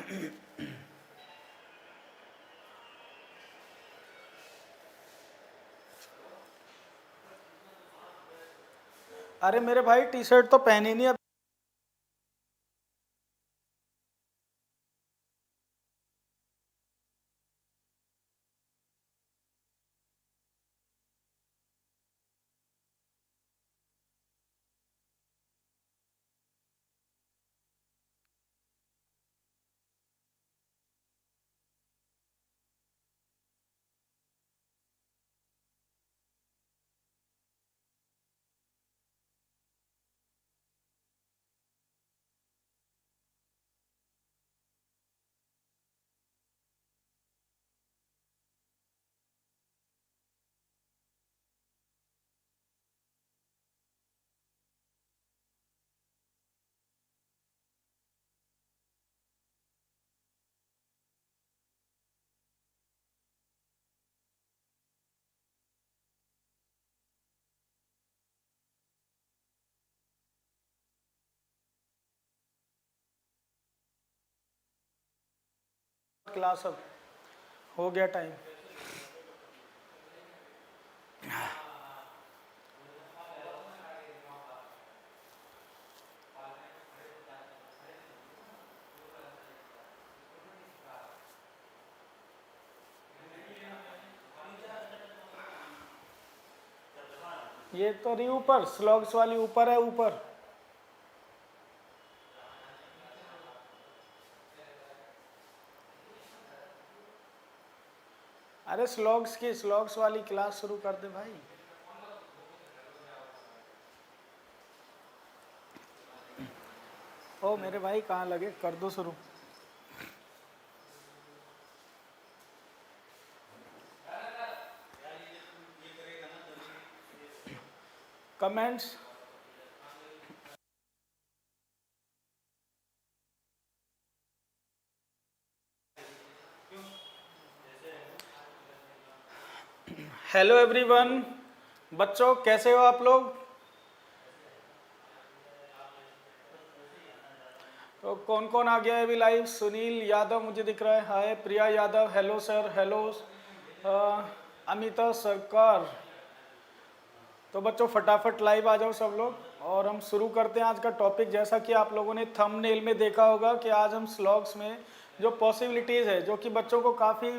अरे मेरे भाई टी शर्ट तो पहनी नहीं अब। क्लास अब हो गया टाइम। ये तो रही ऊपर, स्लॉग्स वाली ऊपर है ऊपर। अरे स्लॉग्स वाली क्लास शुरू कर दे भाई। ओ मेरे भाई कहाँ लगे, कर दो शुरू। कमेंट्स। हेलो एवरीवन, बच्चों कैसे हो आप लोग? तो कौन कौन आ गया है अभी लाइव? सुनील यादव मुझे दिख रहा है, hi. Priya Yadav, hello sir, hello. Amita Sarkar. तो बच्चों फटाफट लाइव आ जाओ सब लोग और हम शुरू करते हैं आज का टॉपिक। जैसा कि आप लोगों ने थंबनेल में देखा होगा कि आज हम स्लॉग्स में जो पॉसिबिलिटीज़ है, जो कि बच्चों को काफ़ी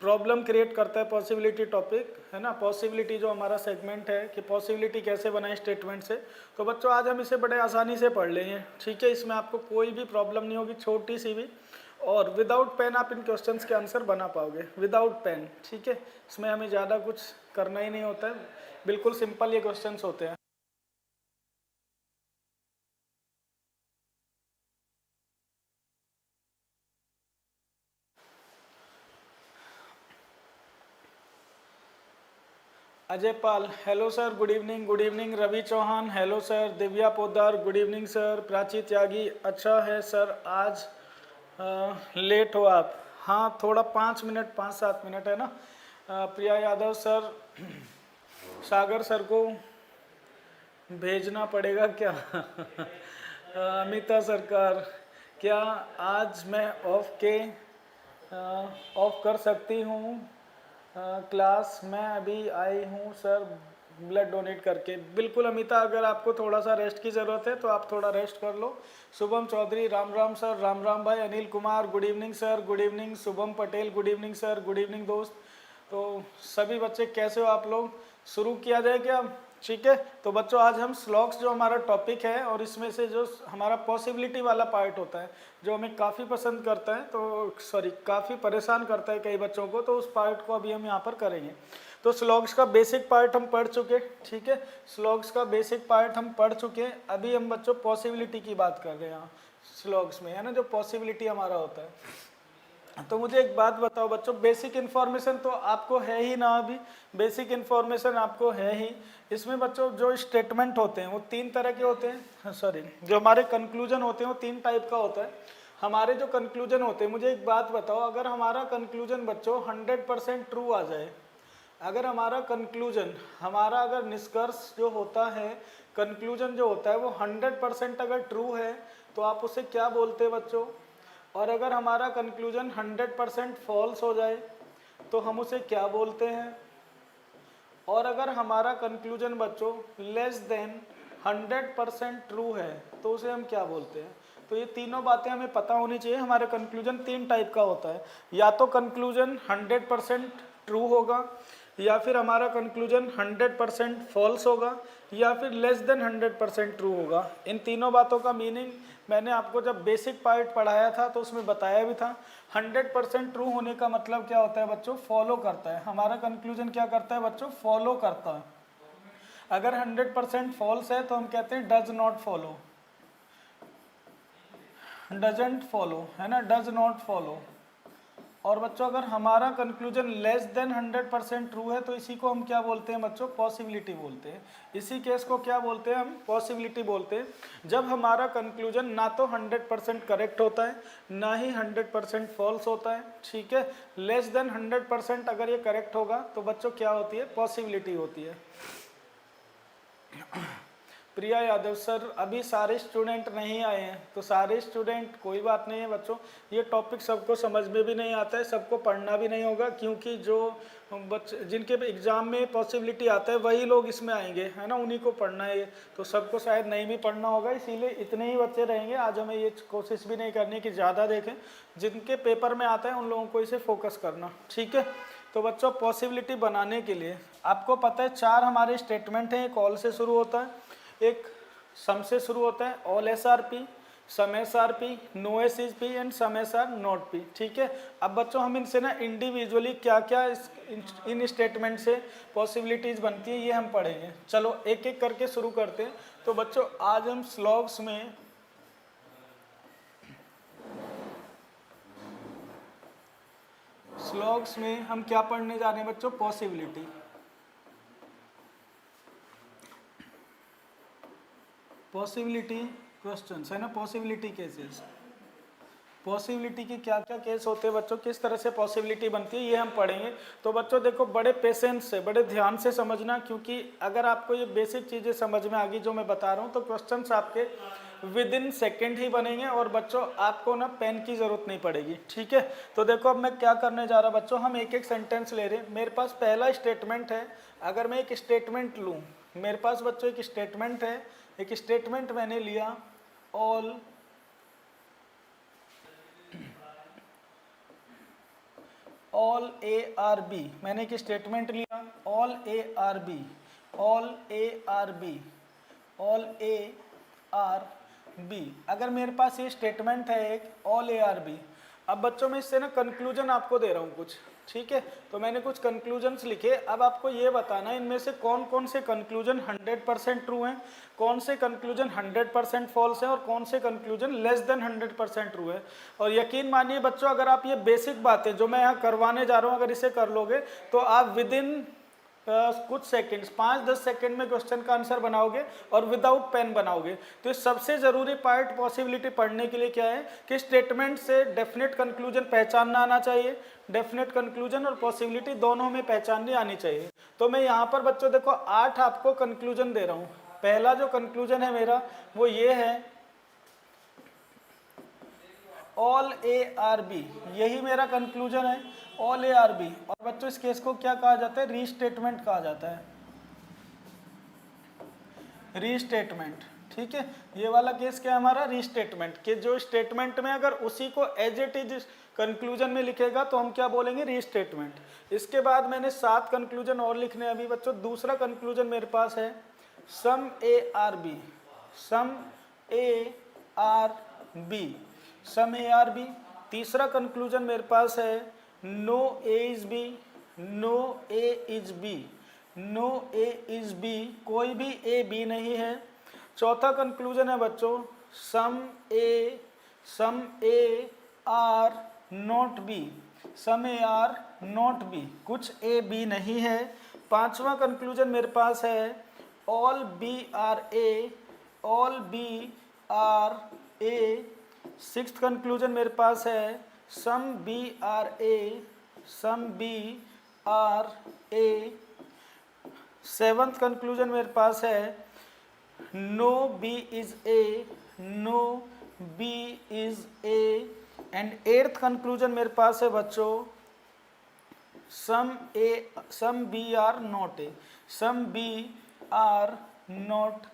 प्रॉब्लम क्रिएट करता है, पॉसिबिलिटी टॉपिक है ना। पॉसिबिलिटी जो हमारा सेगमेंट है कि पॉसिबिलिटी कैसे बनाए स्टेटमेंट से, तो बच्चों आज हम इसे बड़े आसानी से पढ़ लेंगे, ठीक है। इसमें आपको कोई भी प्रॉब्लम नहीं होगी, छोटी सी भी। और विदाउट पेन आप इन क्वेश्चंस के आंसर बना पाओगे, विदाउट पेन, ठीक है। इसमें हमें ज़्यादा कुछ करना ही नहीं होता है, बिल्कुल सिंपल ये क्वेश्चंस होते हैं। Ajay Pal, hello sir, good evening, good evening. Ravi Chauhan, hello sir. Divya Poddar, good evening sir. Prachi Tyagi, अच्छा है सर आज लेट हो आप। हाँ थोड़ा 5 मिनट 5-7 मिनट है ना। प्रिया यादव सर, सागर सर को भेजना पड़ेगा क्या? अमिता सरकार, क्या आज मैं ऑफ कर सकती हूँ क्लास? मैं अभी आई हूँ सर ब्लड डोनेट करके। बिल्कुल अमिता, अगर आपको थोड़ा सा रेस्ट की ज़रूरत है तो आप थोड़ा रेस्ट कर लो। शुभम चौधरी, राम राम सर, राम राम भाई। Anil Kumar, good evening sir, good evening. Shubham Patel, good evening sir, good evening दोस्त। तो सभी बच्चे कैसे हो आप लोग? शुरू किया जाए क्या? ठीक है। तो बच्चों आज हम स्लॉग्स जो हमारा टॉपिक है, और इसमें से जो हमारा पॉसिबिलिटी वाला पार्ट होता है, जो हमें काफ़ी पसंद करता है, तो सॉरी काफ़ी परेशान करता है कई बच्चों को, तो उस पार्ट को अभी हम यहाँ पर करेंगे। तो स्लॉग्स का बेसिक पार्ट हम पढ़ चुके, ठीक है। स्लॉग्स का बेसिक पार्ट हम पढ़ चुके। अभी हम बच्चों पॉसिबिलिटी की बात कर रहे हैं यहाँ स्लॉग्स में, है ना, जो पॉसिबिलिटी हमारा होता है। तो मुझे एक बात बताओ बच्चों, बेसिक इन्फॉर्मेशन तो आपको है ही ना, अभी बेसिक इन्फॉर्मेशन आपको है ही। इसमें बच्चों जो स्टेटमेंट होते हैं वो 3 तरह के होते हैं, सॉरी जो हमारे कंक्लूजन होते हैं वो 3 टाइप का होता है। हमारे जो कंक्लूजन होते हैं, मुझे एक बात बताओ, अगर हमारा कंक्लूजन बच्चों 100% ट्रू आ जाए, अगर हमारा कंक्लूजन, हमारा अगर निष्कर्ष जो होता है, कंक्लूजन जो होता है वो 100% अगर ट्रू है, तो आप उसे क्या बोलते हैं बच्चों? और अगर हमारा कंक्लूजन 100% फॉल्स हो जाए तो हम उसे क्या बोलते हैं, और अगर हमारा कंक्लूजन बच्चों लेस देन 100% ट्रू है तो उसे हम क्या बोलते हैं। तो ये तीनों बातें हमें पता होनी चाहिए। हमारा कंक्लूजन 3 टाइप का होता है, या तो कंक्लूजन 100% ट्रू होगा, या फिर हमारा कंक्लूजन 100% फॉल्स होगा, या फिर लेस देन 100% ट्रू होगा। इन तीनों बातों का मीनिंग मैंने आपको जब बेसिक पार्ट पढ़ाया था तो उसमें बताया भी था। 100% ट्रू होने का मतलब क्या होता है बच्चों, फॉलो करता है। हमारा कंक्लूजन क्या करता है बच्चों, फॉलो करता है। अगर 100% फॉल्स है तो हम कहते हैं does not follow, doesn't follow, है ना, डज नॉट फॉलो। और बच्चों अगर हमारा कंक्लूजन लेस देन 100% ट्रू है तो इसी को हम क्या बोलते हैं बच्चों, पॉसिबिलिटी बोलते हैं। इसी केस को क्या बोलते हैं हम, पॉसिबिलिटी बोलते हैं। जब हमारा कंक्लूजन ना तो 100% करेक्ट होता है ना ही 100% फॉल्स होता है, ठीक है, लेस देन 100% अगर ये करेक्ट होगा तो बच्चों क्या होती है, पॉसिबिलिटी होती है। प्रिया यादव सर अभी सारे स्टूडेंट नहीं आए हैं, तो सारे स्टूडेंट कोई बात नहीं है बच्चों, ये टॉपिक सबको समझ में भी नहीं आता है, सबको पढ़ना भी नहीं होगा, क्योंकि जो बच्चे जिनके एग्ज़ाम में पॉसिबिलिटी आता है वही लोग इसमें आएंगे, है ना, उन्हीं को पढ़ना है। तो सबको शायद नहीं भी पढ़ना होगा, इसीलिए इतने ही बच्चे रहेंगे। आज हमें ये कोशिश भी नहीं करनी कि ज़्यादा देखें, जिनके पेपर में आता है उन लोगों को इसे फोकस करना, ठीक है। तो बच्चों पॉसिबिलिटी बनाने के लिए आपको पता है 4 हमारे स्टेटमेंट हैं। एक ऑल से शुरू होता है, एक सम से शुरू होता है, all S are P, some S are P, no S is P and some S are not P, ठीक है। अब बच्चों हम इनसे ना इंडिविजुअली क्या क्या इन स्टेटमेंट से पॉसिबिलिटीज बनती है ये हम पढ़ेंगे। चलो एक एक करके शुरू करते हैं। तो बच्चों आज हम स्लॉग्स में हम क्या पढ़ने जा रहे हैं बच्चों, पॉसिबिलिटी। पॉसिबिलिटी क्वेश्चंस, है ना, पॉसिबिलिटी केसेस। पॉसिबिलिटी के क्या क्या केस होते हैं बच्चों, किस तरह से पॉसिबिलिटी बनती है ये हम पढ़ेंगे। तो बच्चों देखो बड़े पेशेंस से, बड़े ध्यान से समझना, क्योंकि अगर आपको ये बेसिक चीज़ें समझ में आ गई जो मैं बता रहा हूँ तो क्वेश्चंस आपके विद इन सेकेंड ही बनेंगे, और बच्चों आपको ना पेन की ज़रूरत नहीं पड़ेगी, ठीक है। तो देखो अब मैं क्या करने जा रहा बच्चों, हम एक एक सेंटेंस ले रहे हैं। मेरे पास पहला स्टेटमेंट है, अगर मैं एक स्टेटमेंट लूँ, मेरे पास बच्चों एक स्टेटमेंट है, एक स्टेटमेंट मैंने लिया, ऑल ए आर बी, मैंने एक स्टेटमेंट लिया, all A are B, all A are B, all A are B. अगर मेरे पास ये स्टेटमेंट है एक ऑल ए आर बी, अब बच्चों मैं इससे ना कंक्लूजन आपको दे रहा हूँ कुछ, ठीक है। तो मैंने कुछ कंक्लूजन्स लिखे, अब आपको ये बताना है इनमें से कौन कौन से कंक्लूजन 100% ट्रू हैं, कौन से कंक्लूजन 100% फॉल्स हैं, और कौन से कंक्लूजन लेस देन 100% ट्रू है। और यकीन मानिए बच्चों अगर आप ये बेसिक बातें जो मैं यहाँ करवाने जा रहा हूँ अगर इसे कर लोगे तो आप विद इन कुछ सेकंड्स, 5-10 सेकंड में क्वेश्चन का आंसर बनाओगे और विदाउट पेन बनाओगे। तो इस सबसे ज़रूरी पार्ट पॉसिबिलिटी पढ़ने के लिए क्या है कि स्टेटमेंट से डेफिनेट कंक्लूजन पहचानना आना चाहिए, डेफिनेट कंक्लूजन और पॉसिबिलिटी दोनों में पहचाननी आनी चाहिए। तो मैं यहाँ पर बच्चों देखो 8 आपको कंक्लूजन दे रहा हूँ। पहला जो कंक्लूजन है मेरा वो ये है, ऑल ए आर बी, यही मेरा कंक्लूजन है, ऑल ए आर बी। और बच्चों इस केस को क्या कहा जाता है, रीस्टेटमेंट कहा जाता है, रीस्टेटमेंट, ठीक है। ये वाला केस क्या है हमारा, रीस्टेटमेंट, कि जो स्टेटमेंट में अगर उसी को एज इट इज कंक्लूजन में लिखेगा तो हम क्या बोलेंगे, रीस्टेटमेंट। इसके बाद मैंने 7 कंक्लूजन और लिखने अभी बच्चों। दूसरा कंक्लूजन मेरे पास है some A are B, some A are B, some A are B. तीसरा कंक्लूजन मेरे पास है no A is B, no A is B, no A is B, कोई भी ए बी नहीं है। चौथा कंक्लूजन है बच्चों some A are not B, some A are not B, कुछ ए बी नहीं है। पांचवा कंक्लूजन मेरे पास है all B are A, all B are A. Sixth conclusion मेरे पास है some B are A, some B are A. Seventh conclusion मेरे पास है no B is A, no B is A. And eighth conclusion मेरे पास है बच्चों, some B are not A, some B are not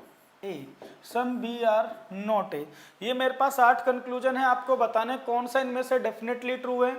A, some B are not A. ये मेरे पास 8 conclusion है, आपको बताने कौन सा इनमें से डेफिनेटली ट्रू है,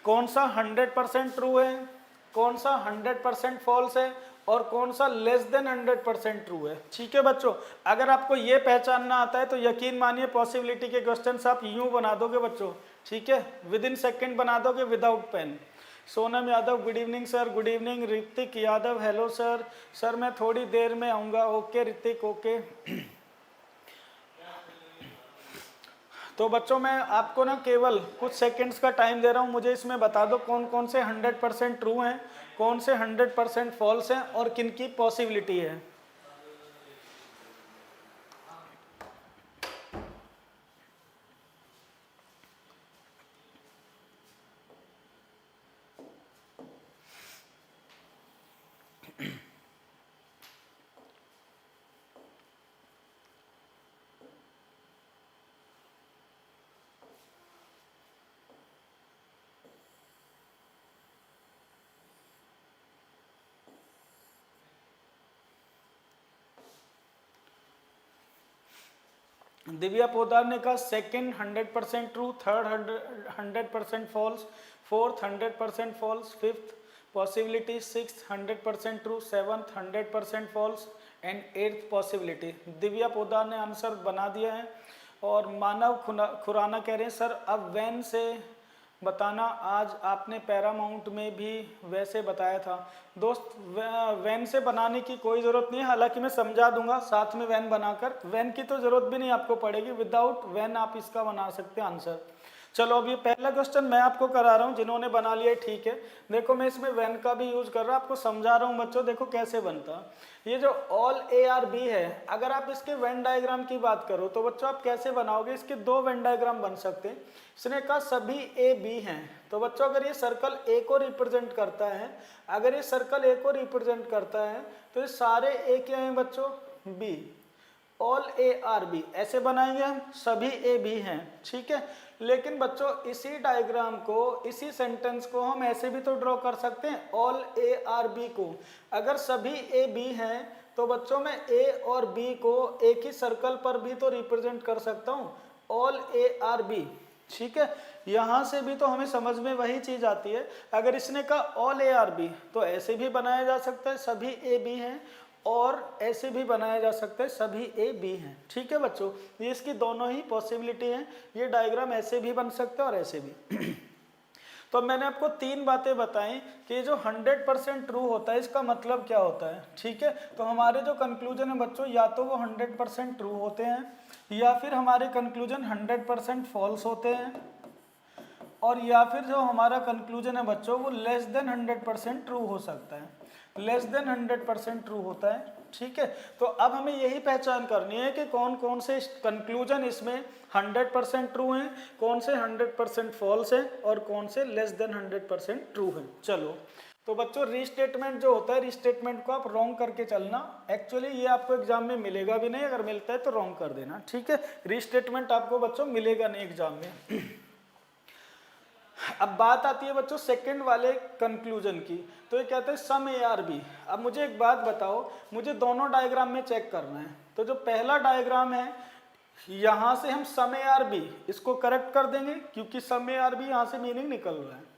कौन सा 100% ट्रू है, कौन सा 100% फॉल्स है, और कौन सा लेस देन 100% ट्रू है। ठीक है बच्चों, अगर आपको ये पहचानना आता है तो यकीन मानिए पॉसिबिलिटी के क्वेश्चंस आप यूं बना दोगे बच्चों। ठीक है, विद इन सेकेंड बना दोगे without pen. Sonam Yadav good evening sir, good evening. Hrithik Yadav hello sir, sir मैं थोड़ी देर में आऊँगा। Okay Hrithik, okay. तो बच्चों मैं आपको ना केवल कुछ सेकंड्स का टाइम दे रहा हूँ, मुझे इसमें बता दो कौन कौन से 100% ट्रू हैं, कौन से 100% फॉल्स हैं, और किन की पॉसिबिलिटी है। दिव्या पोदार ने कहा second 100% true, third 100% false, fourth 100% false, fifth possibility, sixth 100% true, seventh 100% false and eighth possibility. Divya Podar ने आंसर बना दिया है। और मानव खुराना कह रहे हैं सर अब वैन से बताना, आज आपने पैरामाउंट में भी वैसे बताया था। दोस्त वैन से बनाने की कोई ज़रूरत नहीं है, हालांकि मैं समझा दूंगा साथ में वैन बनाकर, वैन की तो ज़रूरत भी नहीं आपको पड़ेगी, विदाउट वैन आप इसका बना सकते हैं आंसर। चलो अब ये पहला क्वेश्चन मैं आपको करा रहा हूँ, जिन्होंने बना लिया ठीक है। देखो मैं इसमें वैन का भी यूज कर रहा हूँ, आपको समझा रहा हूँ बच्चों, देखो कैसे बनता। ये जो ऑल ए आर बी है, अगर आप इसके वेन डायग्राम की बात करो तो बच्चों आप कैसे बनाओगे, इसके 2 वेन डायग्राम बन सकते हैं। इसने कहा सभी ए बी हैं, तो बच्चों अगर ये सर्कल ए को रिप्रेजेंट करता है, अगर ये सर्कल ए को रिप्रेजेंट करता है तो ये सारे ए क्या हैं बच्चों, B. All A are B ऐसे बनाएंगे हम, सभी ए बी हैं। ठीक है, लेकिन बच्चों इसी डायग्राम को, इसी सेंटेंस को हम ऐसे भी तो ड्रॉ कर सकते हैं, ऑल ए आर बी को। अगर सभी ए बी हैं तो बच्चों मैं ए और बी को एक ही सर्कल पर भी तो रिप्रेजेंट कर सकता हूँ, ऑल ए आर बी। ठीक है, यहां से भी तो हमें समझ में वही चीज आती है। अगर इसने कहा ऑल ए आर बी तो ऐसे भी बनाया जा सकता है, सभी ए बी हैं, और ऐसे भी बनाया जा सकता है, सभी ए बी हैं। ठीक है बच्चों, ये इसकी दोनों ही पॉसिबिलिटी हैं। ये डायग्राम ऐसे भी बन सकता है और ऐसे भी। तो मैंने आपको 3 बातें बताई कि जो 100% ट्रू होता है इसका मतलब क्या होता है। ठीक है, तो हमारे जो कंक्लूजन है बच्चों, या तो वो 100% ट्रू होते हैं, या फिर हमारे कंक्लूजन 100% फॉल्स होते हैं, और या फिर जो हमारा कंक्लूजन है बच्चों वो लेस देन 100% ट्रू हो सकता है, लेस देन 100% ट्रू होता है। ठीक है, तो अब हमें यही पहचान करनी है कि कौन कौन से कंक्लूजन इसमें 100% ट्रू हैं, कौन से 100% फॉल्स हैं, और कौन से लेस देन 100% ट्रू हैं। चलो तो बच्चों रीस्टेटमेंट जो होता है, रीस्टेटमेंट को आप रॉन्ग करके चलना। एक्चुअली ये आपको एग्जाम में मिलेगा भी नहीं, अगर मिलता है तो रॉन्ग कर देना। ठीक है, रीस्टेटमेंट आपको बच्चों मिलेगा नहीं एग्जाम में। अब बात आती है बच्चों सेकंड वाले कंक्लूजन की, तो ये कहते हैं सम ए आर बी। अब मुझे एक बात बताओ, मुझे दोनों डायग्राम में चेक करना है। तो जो पहला डायग्राम है, यहां से हम सम ए आर बी इसको करेक्ट कर देंगे, क्योंकि सम ए आर बी यहां से मीनिंग निकल रहा है।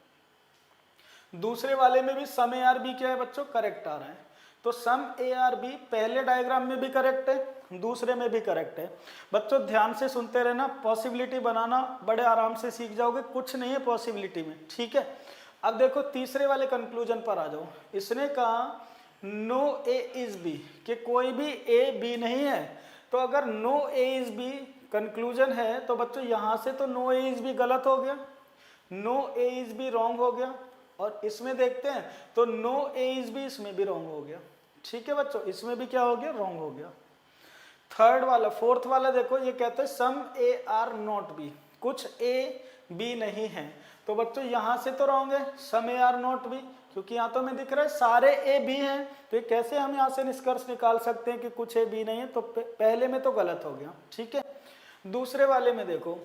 दूसरे वाले में भी सम ए आर बी क्या है बच्चों, करेक्ट आ रहा है। तो सम ए आर बी पहले डायग्राम में भी करेक्ट है, दूसरे में भी करेक्ट है। बच्चों ध्यान से सुनते रहना, पॉसिबिलिटी बनाना बड़े आराम से सीख जाओगे, कुछ नहीं है पॉसिबिलिटी में। ठीक है, अब देखो तीसरे वाले कंक्लूजन पर आ जाओ। इसने कहा नो ए इज बी, कि कोई भी ए बी नहीं है। तो अगर no A is B conclusion है तो बच्चों यहां से तो नो ए इज बी गलत हो गया, no A is B wrong हो गया, और इसमें देखते हैं तो नो ए इज बी इसमें भी रॉन्ग हो गया। ठीक है बच्चों, इसमें भी क्या हो गया, रॉन्ग हो गया। थर्ड वाला, फोर्थ वाला देखो, ये कहते हैं सम ए आर नॉट बी, कुछ ए बी नहीं है। तो बच्चों यहां से तो रॉन्ग है, some A are not B, क्योंकि यहां तो हमें दिख रहा है सारे ए बी हैं। तो ये कैसे हम यहां से निष्कर्ष निकाल सकते हैं कि कुछ ए बी नहीं है, तो पहले में तो गलत हो गया। ठीक है, दूसरे वाले में देखो,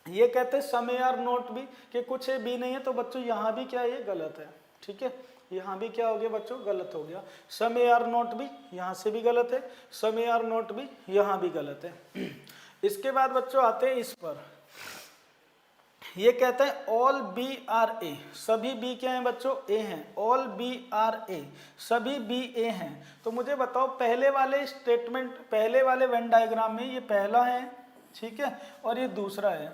ये कहते हैं सम ए आर नॉट बी, कि कुछ ए बी नहीं है, तो बच्चों यहाँ भी क्या है, ये गलत है। ठीक है, यहाँ भी क्या हो गया बच्चों, गलत हो गया। सम ए आर नॉट बी यहाँ से भी गलत है, some A are not B यहाँ भी गलत है। इसके बाद बच्चों आते हैं इस पर, ये कहते हैं ऑल बी आर ए, सभी बी क्या हैं बच्चों, ए हैं। ऑल बी आर ए, सभी बी ए हैं। तो मुझे बताओ पहले वाले स्टेटमेंट, पहले वाले वेन डायग्राम में ये पहला है, ठीक है, और ये दूसरा है।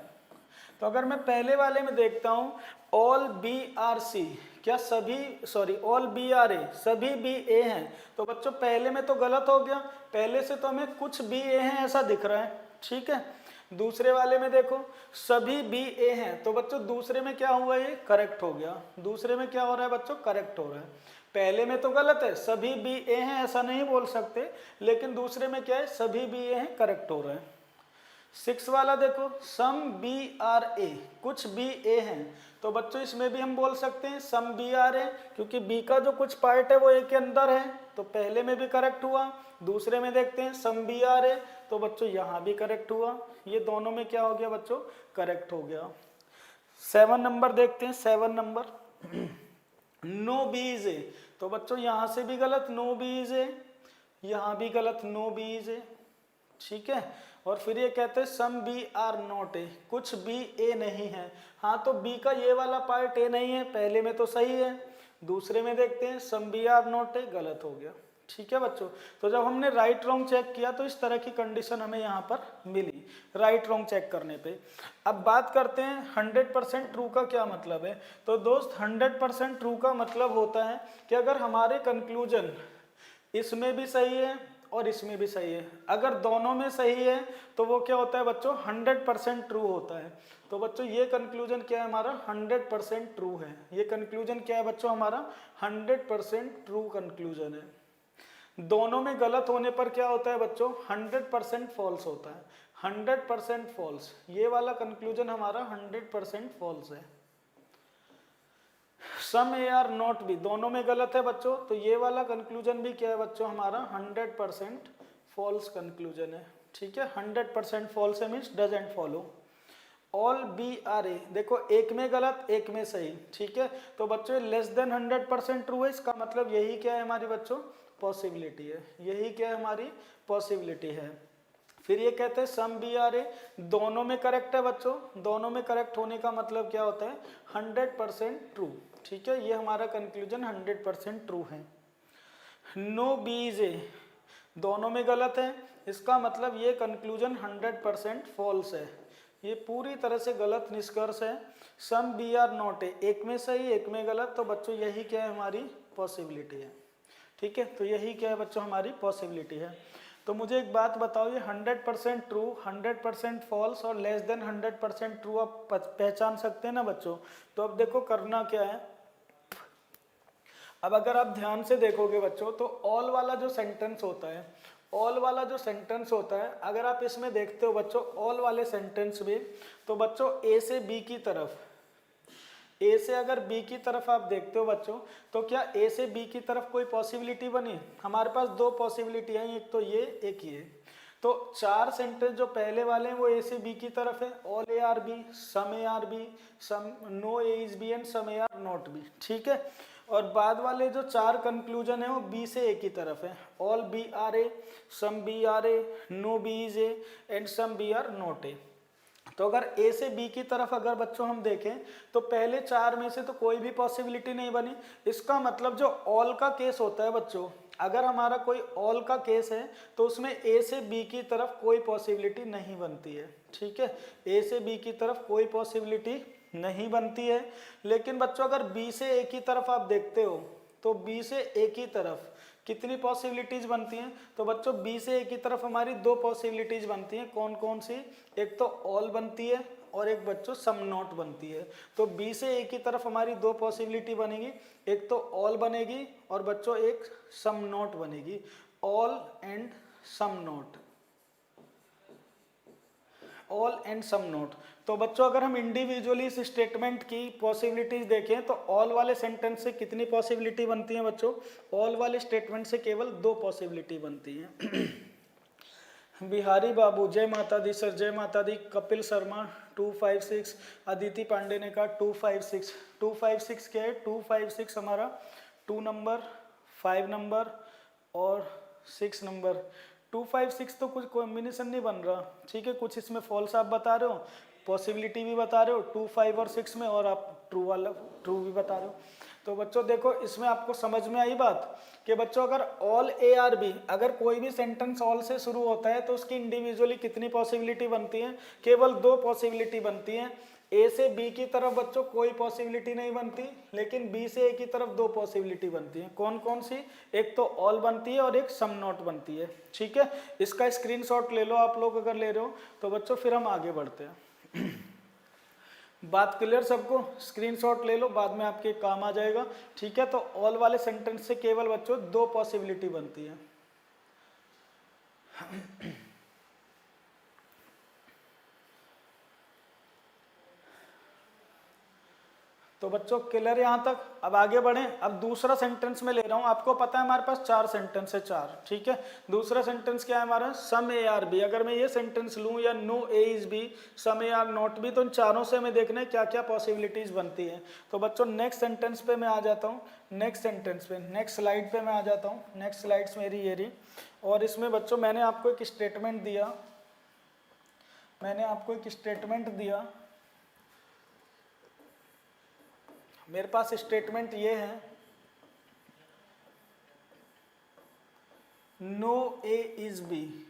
तो अगर मैं पहले वाले में देखता हूं ऑल बी आर सी, क्या सभी, सॉरी ऑल बी आर ए, सभी बी ए हैं, तो बच्चों पहले में तो गलत हो गया, पहले से तो हमें कुछ बी ए हैं ऐसा दिख रहा है। ठीक है, दूसरे वाले में देखो सभी बी ए हैं, तो बच्चों दूसरे में क्या हुआ, ये करेक्ट हो गया। दूसरे में क्या हो रहा है बच्चों, करेक्ट हो रहा है। पहले में तो गलत है, सभी बी ए हैं ऐसा नहीं बोल सकते, लेकिन दूसरे में क्या है, सभी बी ए हैं, करेक्ट हो रहा है। 6 वाला देखो सम बी आर ए, कुछ बी ए हैं, तो बच्चों इसमें भी हम बोल सकते हैं सम बी आर ए, क्योंकि बी का जो कुछ पार्ट है वो ए के अंदर है, तो पहले में भी करेक्ट हुआ। दूसरे में देखते हैं सम बी आर ए, तो बच्चों यहाँ भी करेक्ट हुआ। ये दोनों में क्या हो गया बच्चों, करेक्ट हो गया। 7 नंबर देखते हैं, 7 number no B is A, तो बच्चों यहाँ से भी गलत, नो बी इज ए, यहाँ भी गलत, नो बी इज ए। ठीक है, और फिर ये कहते हैं some B are not A, कुछ बी ए नहीं है। हाँ, तो बी का ये वाला पार्ट ए नहीं है, पहले में तो सही है, दूसरे में देखते हैं some B are not A, गलत हो गया। ठीक है बच्चों, तो जब हमने राइट रॉन्ग चेक किया तो इस तरह की कंडीशन हमें यहाँ पर मिली राइट रॉन्ग चेक करने पे। अब बात करते हैं 100% ट्रू का क्या मतलब है। तो दोस्त 100% ट्रू का मतलब होता है कि अगर हमारे कंक्लूजन इसमें भी सही है और इसमें भी सही है, अगर दोनों में सही है तो वो क्या होता है बच्चों, 100% ट्रू होता है। तो बच्चों ये कंक्लूजन क्या है हमारा, 100% ट्रू है। ये कंक्लूजन क्या है बच्चों हमारा, 100% ट्रू कंक्लूजन है। दोनों में गलत होने पर क्या होता है बच्चों, 100% फॉल्स होता है। 100% फॉल्स, ये वाला कंक्लूजन हमारा 100% फॉल्स है। Some A are not B, दोनों में गलत है बच्चों, तो ये वाला कंक्लूजन भी क्या है बच्चों हमारा 100% फॉल्स कंक्लूजन है। ठीक है, 100% फॉल्स है means doesn't follow. All B are A, देखो एक में गलत एक में सही। ठीक है, तो बच्चों लेस देन 100% ट्रू है, इसका मतलब यही क्या है हमारी बच्चों, पॉसिबिलिटी है। यही क्या है हमारी पॉसिबिलिटी है। फिर ये कहते हैं सम बी आर ए, दोनों में करेक्ट है बच्चों, दोनों में करेक्ट होने का मतलब क्या होता है, 100% ट्रू। ठीक है, ये हमारा कंक्लूजन 100% ट्रू है। नो बी इज ए, दोनों में गलत है, इसका मतलब ये कंक्लूजन 100% फॉल्स है। ये पूरी तरह से गलत निष्कर्ष है। Some B are not A, एक में सही एक में गलत, तो बच्चों यही क्या है हमारी पॉसिबिलिटी है। ठीक है, तो यही क्या है बच्चों हमारी पॉसिबिलिटी है। तो मुझे एक बात बताओ, ये 100% ट्रू, 100% फॉल्स और लेस देन 100% ट्रू आप पहचान सकते हैं ना बच्चों। तो अब देखो करना क्या है, अब अगर आप ध्यान से देखोगे बच्चों तो ऑल वाला जो सेंटेंस होता है, ऑल वाला जो सेंटेंस होता है, अगर आप इसमें देखते हो बच्चों ऑल वाले सेंटेंस में, तो बच्चों ए से बी की तरफ, ए से अगर बी की तरफ आप देखते हो बच्चों, तो क्या ए से बी की तरफ कोई पॉसिबिलिटी बनी, हमारे पास दो पॉसिबिलिटी है, एक तो ये एक ये। तो 4 सेंटेंस जो पहले वाले हैं वो ए से बी की तरफ है, all A are B, some A are B, some no A is B and some A are not B. ठीक है, और बाद वाले जो 4 कंक्लूजन है वो बी से ए की तरफ है, all B are A, some B are A, no B is A and some B are not A. तो अगर ए से बी की तरफ अगर बच्चों हम देखें तो पहले 4 में से तो कोई भी पॉसिबिलिटी नहीं बनी। इसका मतलब जो ऑल का केस होता है बच्चों, अगर हमारा कोई ऑल का केस है तो उसमें ए से बी की तरफ कोई पॉसिबिलिटी नहीं बनती है। ठीक है, ए से बी की तरफ कोई पॉसिबिलिटी नहीं बनती है। लेकिन बच्चों अगर बी से ए की तरफ आप देखते हो तो बी से ए की तरफ कितनी पॉसिबिलिटीज बनती हैं, तो बच्चों बी से ए की तरफ हमारी 2 पॉसिबिलिटीज बनती हैं। कौन कौन सी, एक तो ऑल बनती है और एक बच्चों सम नॉट बनती है। तो बी से ए की तरफ हमारी 2 पॉसिबिलिटी बनेगी, एक तो ऑल बनेगी और बच्चों एक सम नॉट बनेगी, all and some not, all and some not. तो बच्चों अगर हम इंडिविजुअली इस स्टेटमेंट की पॉसिबिलिटीज देखें तो ऑल वाले सेंटेंस से कितनी पॉसिबिलिटी बनती है बच्चों, ऑल वाले स्टेटमेंट से केवल 2 पॉसिबिलिटी बनती है। बिहारी बाबू जय माता दी सर, जय माता दी। कपिल शर्मा 256, अदिति पांडे ने कहा 256। 256 क्या है? 256 हमारा 2 नंबर, 5 नंबर और 6 नंबर। 256 तो कुछ कॉम्बिनेशन नहीं बन रहा, ठीक है। कुछ इसमें फॉल्स आप बता रहे हो, पॉसिबिलिटी भी बता रहे हो 2, 5 और 6 में, और आप ट्रू भी बता रहे हो। तो बच्चों देखो, इसमें आपको समझ में आई बात कि बच्चों अगर ऑल ए आर बी, अगर कोई भी सेंटेंस ऑल से शुरू होता है तो उसकी इंडिविजुअली कितनी पॉसिबिलिटी बनती है? केवल 2 पॉसिबिलिटी बनती है। ए से बी की तरफ बच्चों कोई पॉसिबिलिटी नहीं बनती, लेकिन बी से ए की तरफ 2 पॉसिबिलिटी बनती है। कौन कौन सी? एक तो ऑल बनती है और एक सम नॉट बनती है, ठीक है। इसका स्क्रीनशॉट ले लो आप लोग अगर ले रहे हो तो बच्चों, फिर हम आगे बढ़ते हैं। बात क्लियर सबको? स्क्रीनशॉट ले लो, बाद में आपके काम आ जाएगा, ठीक है। तो ऑल वाले सेंटेंस से केवल बच्चों 2 पॉसिबिलिटी बनती है। तो बच्चों क्लियर यहाँ तक? अब आगे बढ़ें। अब दूसरा सेंटेंस में ले रहा हूँ, आपको पता है हमारे पास 4 सेंटेंस है, 4, ठीक है। दूसरा सेंटेंस क्या है हमारा? Some A are B. अगर मैं ये सेंटेंस लूँ, या no A is B, some A are not B, तो इन चारों से हमें देखना है क्या क्या पॉसिबिलिटीज बनती है। तो बच्चों नेक्स्ट सेंटेंस पे मैं आ जाता हूँ, नेक्स्ट सेंटेंस पे, नेक्स्ट स्लाइड पे मैं आ जाता हूँ। नेक्स्ट स्लाइड्स मेरी ये रही, और इसमें बच्चों मैंने आपको एक स्टेटमेंट दिया, मेरे पास स्टेटमेंट ये है, no A is B,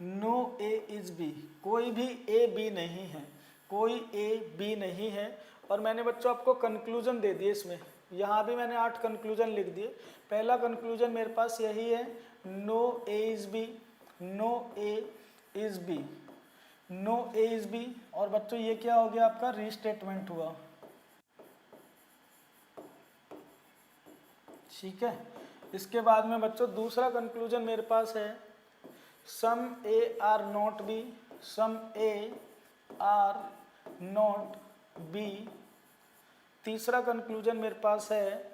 no A is B, कोई भी ए बी नहीं है, कोई ए बी नहीं है। और मैंने बच्चों आपको कंक्लूजन दे दिए इसमें, यहाँ भी मैंने 8 कंक्लूजन लिख दिए। पहला कंक्लूजन मेरे पास यही है, no A is B, no A is B, no A is B. और बच्चों ये क्या हो गया? आपका रीस्टेटमेंट हुआ, ठीक है। इसके बाद में बच्चों दूसरा कंक्लूजन मेरे पास है, some A are not B, some A are not B. तीसरा कंक्लूजन मेरे पास है,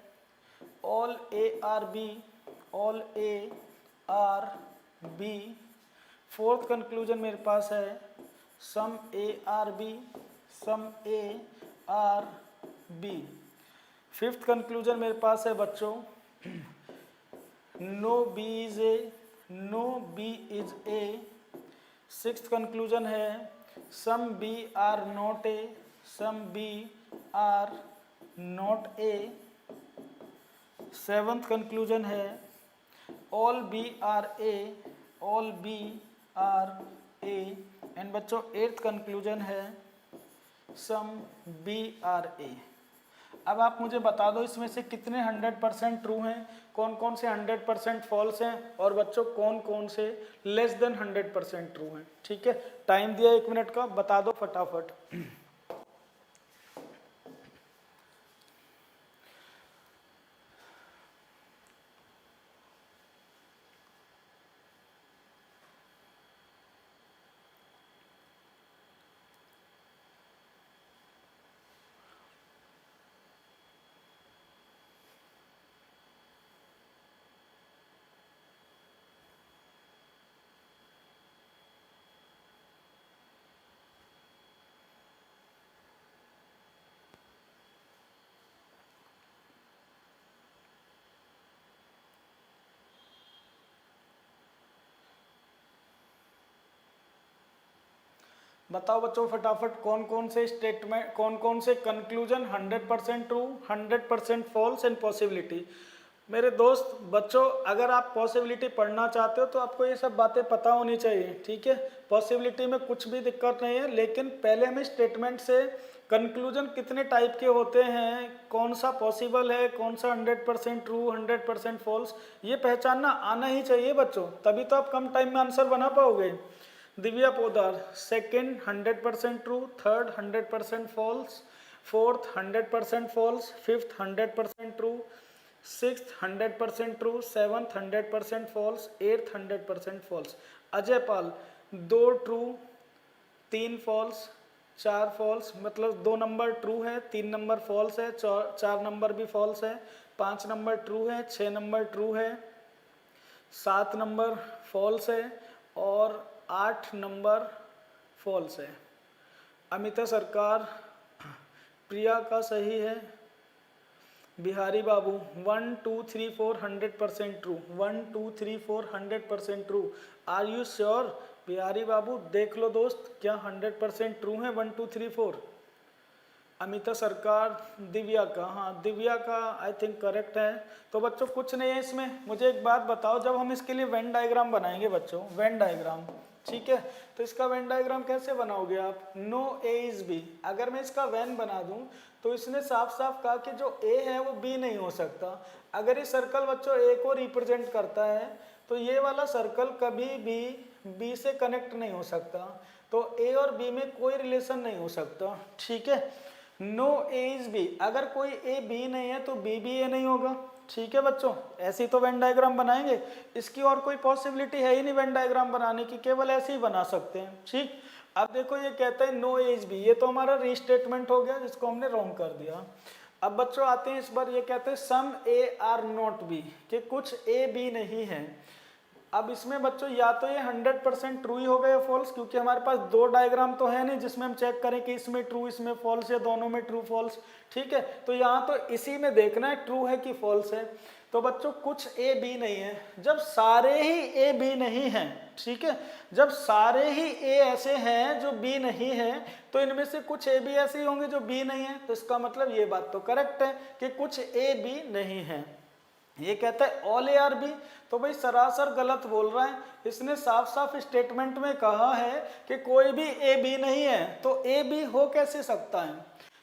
all A are B, all A are B. Fourth conclusion मेरे पास है, some A are B, some A are B. Fifth conclusion मेरे पास है बच्चों, no B is A, no B is A. Sixth conclusion है, some B are not A, some B are not A. Seventh conclusion है, all B are A, all B are A. And बच्चों eighth conclusion है, some B are ए। अब आप मुझे बता दो इसमें से कितने 100% ट्रू हैं, कौन कौन से 100% फॉल्स हैं, और बच्चों कौन कौन से लेस देन 100% ट्रू हैं, ठीक है। टाइम दिया 1 मिनट का, बता दो फटाफट। बताओ बच्चों फटाफट, कौन कौन से स्टेटमेंट, कौन कौन से conclusion 100% true, 100% false and possibility. मेरे दोस्त बच्चों, अगर आप पॉसिबिलिटी पढ़ना चाहते हो तो आपको ये सब बातें पता होनी चाहिए, ठीक है। पॉसिबिलिटी में कुछ भी दिक्कत नहीं है, लेकिन पहले हमें स्टेटमेंट से कंक्लूजन कितने टाइप के होते हैं, कौन सा पॉसिबल है, कौन सा 100% ट्रू, 100% फॉल्स, ये पहचानना आना ही चाहिए बच्चों, तभी तो आप कम टाइम में आंसर बना पाओगे। Divya Podar, second 100% true, third 100% false, fourth 100% false, fifth 100% true, sixth 100% true, seventh 100% false, eighth 100% false. Ajay Pal, 2 true 3 false 4 false, मतलब 2 नंबर ट्रू है, 3 नंबर फॉल्स है, 4 नंबर भी फॉल्स है, 5 नंबर ट्रू है, 6 नंबर ट्रू है, 7 नंबर फॉल्स है, और 8 नंबर फॉल्स है। अमिता सरकार, प्रिया का सही है। Bihari Babu 1 2 3 4 100% true, 1 2 3 4 100% true. Are you sure? Bihari Babu देख लो दोस्त, क्या 100% ट्रू है 1 2 3 4? अमिता सरकार, दिव्या का, हाँ दिव्या का आई थिंक करेक्ट है। तो बच्चों कुछ नहीं है इसमें। मुझे एक बात बताओ, जब हम इसके लिए वेन डायग्राम बनाएंगे बच्चों, वेन डायग्राम, ठीक है, तो इसका वेन डायग्राम कैसे बनाओगे आप? No A is B. अगर मैं इसका वेन बना दूं तो इसने साफ साफ कहा कि जो ए है वो बी नहीं हो सकता। अगर ये सर्कल बच्चों ए को रिप्रेजेंट करता है तो ये वाला सर्कल कभी भी बी से कनेक्ट नहीं हो सकता। तो ए और बी में कोई रिलेशन नहीं हो सकता, ठीक है। नो ए इज बी, अगर कोई ए बी नहीं है तो बी भी ए नहीं होगा, ठीक है बच्चों। ऐसी तो वेन डायग्राम बनाएंगे, इसकी और कोई पॉसिबिलिटी है ही नहीं वेन डायग्राम बनाने की, केवल ऐसे ही बना सकते हैं, ठीक। अब देखो ये कहता है नो ए इज बी, ये तो हमारा रीस्टेटमेंट हो गया जिसको हमने रॉन्ग कर दिया। अब बच्चों आते हैं इस बार, ये कहते हैं सम ए आर नॉट बी, कि कुछ ए बी नहीं है। अब इसमें बच्चों या तो ये 100% ट्रू ही होगा या फॉल्स, क्योंकि हमारे पास दो डायग्राम तो है नहीं जिसमें हम चेक करें कि इसमें ट्रू इसमें फॉल्स या दोनों में ट्रू फॉल्स, ठीक है। तो यहाँ तो इसी में देखना है ट्रू है कि फॉल्स है। तो बच्चों कुछ ए बी नहीं है, जब सारे ही ए बी नहीं हैं, ठीक है, जब सारे ही ए ऐसे हैं जो बी नहीं है तो इनमें से कुछ ए बी ऐसे ही होंगे जो बी नहीं है। तो इसका मतलब ये बात तो करेक्ट है कि कुछ ए बी नहीं है। ये कहता है ऑल ए आर बी, तो भाई सरासर गलत बोल रहा है। इसने साफ साफ स्टेटमेंट में कहा है कि कोई भी ए बी नहीं है, तो ए बी हो कैसे सकता है?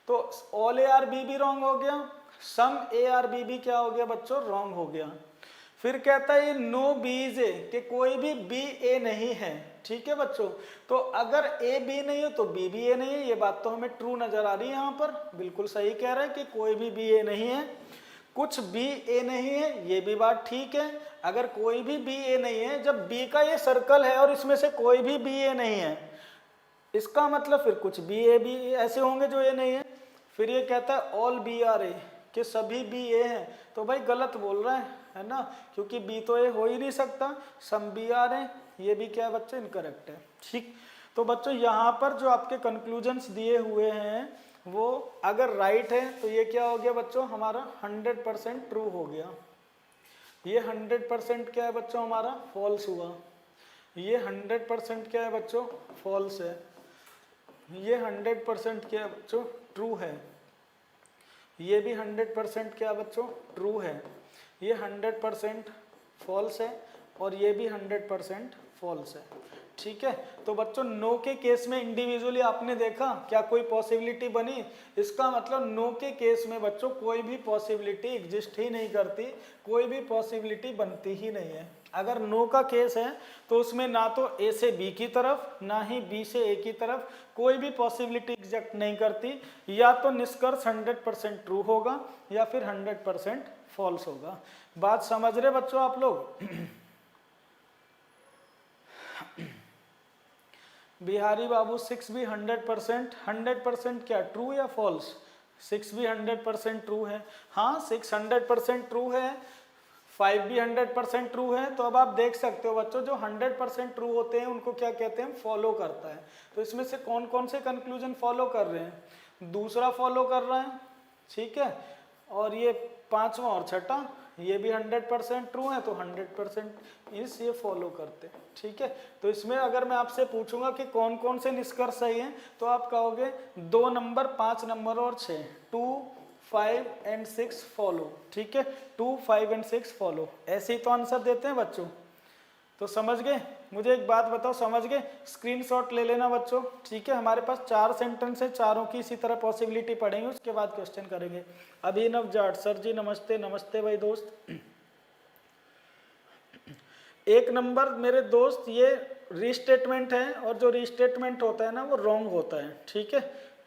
तो ऑल ए आर बी भी रॉन्ग हो गया, सम ए आर बी भी क्या हो गया बच्चों? रॉन्ग हो गया। फिर कहता है नो बी इज ए, कि कोई भी बी ए नहीं है, ठीक है बच्चों। तो अगर ए बी नहीं है तो बी भी ए नहीं है, ये बात तो हमें ट्रू नजर आ रही है यहाँ पर, बिल्कुल सही कह रहा है कि कोई भी बी ए नहीं है। कुछ बी ए नहीं है, ये भी बात ठीक है। अगर कोई भी बी ए नहीं है, जब बी का ये सर्कल है और इसमें से कोई भी बी ए नहीं है, इसका मतलब फिर कुछ बी ए भी ऐसे होंगे जो ए नहीं है। फिर ये कहता है ऑल बी आर ए, कि सभी बी ए हैं, तो भाई गलत बोल रहा है ना, क्योंकि बी तो ए हो ही नहीं सकता। सम बी आर ए, ये भी क्या है बच्चों? इनकरेक्ट है, ठीक। तो बच्चों यहाँ पर जो आपके कंक्लूजन्स दिए हुए हैं वो अगर राइट है तो ये क्या हो गया बच्चों? हमारा 100% ट्रू हो गया। ये 100% क्या है बच्चों? हमारा फॉल्स हुआ। ये 100% क्या है बच्चों? फॉल्स है। ये 100% क्या है बच्चों? ट्रू है। ये भी 100% क्या बच्चों? ट्रू है। ये 100% फॉल्स है और ये भी 100% फॉल्स है, ठीक है। तो बच्चों नो के केस में इंडिविजुअली आपने देखा क्या कोई पॉसिबिलिटी बनी? इसका मतलब नो के केस में बच्चों कोई भी पॉसिबिलिटी एग्जिस्ट ही नहीं करती, कोई भी पॉसिबिलिटी बनती ही नहीं है। अगर नो का केस है तो उसमें ना तो ए से बी की तरफ ना ही बी से ए की तरफ कोई भी पॉसिबिलिटी एग्जिस्ट नहीं करती। या तो निष्कर्ष 100% ट्रू होगा या फिर 100% फॉल्स होगा। बात समझ रहे बच्चों आप लोग? बिहारी बाबू 6 भी 100%, 100% क्या ट्रू या फॉल्स? 6 भी 100% ट्रू है। हाँ 6 100% ट्रू है, 5 भी 100% ट्रू है। तो अब आप देख सकते हो बच्चों जो 100% ट्रू होते हैं उनको क्या कहते हैं? फॉलो करता है। तो इसमें से कौन कौन से कंक्लूजन फॉलो कर रहे हैं? दूसरा फॉलो कर रहा है, ठीक है, और ये पांचवा और छठा ये भी 100% ट्रू है, तो 100% इस ये फॉलो करते हैं, ठीक है। तो इसमें अगर मैं आपसे पूछूंगा कि कौन कौन से निष्कर्ष सही हैं तो आप कहोगे 2 नंबर, 5 नंबर और 6, 2, 5 एंड 6 फॉलो, ठीक है। 2, 5 एंड 6 फॉलो, ऐसे ही तो आंसर देते हैं बच्चों। तो समझ गए? मुझे एक बात बताओ, समझ गए? स्क्रीनशॉट ले लेना बच्चों, ठीक है। हमारे पास 4 सेंटेंस है, चारों की इसी तरह पॉसिबिलिटी पढ़ेंगे, उसके बाद क्वेश्चन करेंगे। अभिनव जाट सर जी नमस्ते। नमस्ते भाई दोस्त। 1 नंबर मेरे दोस्त, ये रीस्टेटमेंट है और जो रीस्टेटमेंट होता है ना वो रॉन्ग होता है, ठीक है।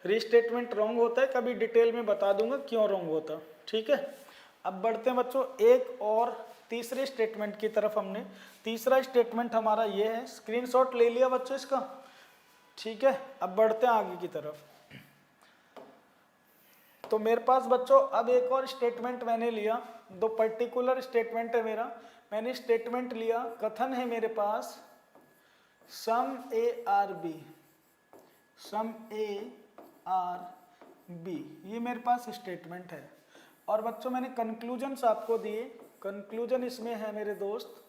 रीस्टेटमेंट रॉन्ग होता है, कभी डिटेल में बता दूंगा क्यों रॉन्ग होता, ठीक है। अब बढ़ते हैं बच्चों एक और तीसरे स्टेटमेंट की तरफ। हमने तीसरा स्टेटमेंट हमारा ये है, स्क्रीनशॉट ले लिया बच्चों इसका, ठीक है। अब बढ़ते हैं आगे की तरफ। तो मेरे पास बच्चों अब एक और स्टेटमेंट मैंने लिया, 2 पर्टिकुलर स्टेटमेंट है मेरा। मैंने स्टेटमेंट लिया, कथन है मेरे पास some A are B, some A are B, ये मेरे पास स्टेटमेंट है। और बच्चों मैंने कंक्लूजन्स आपको दिए। कंक्लूजन इसमें है मेरे दोस्त,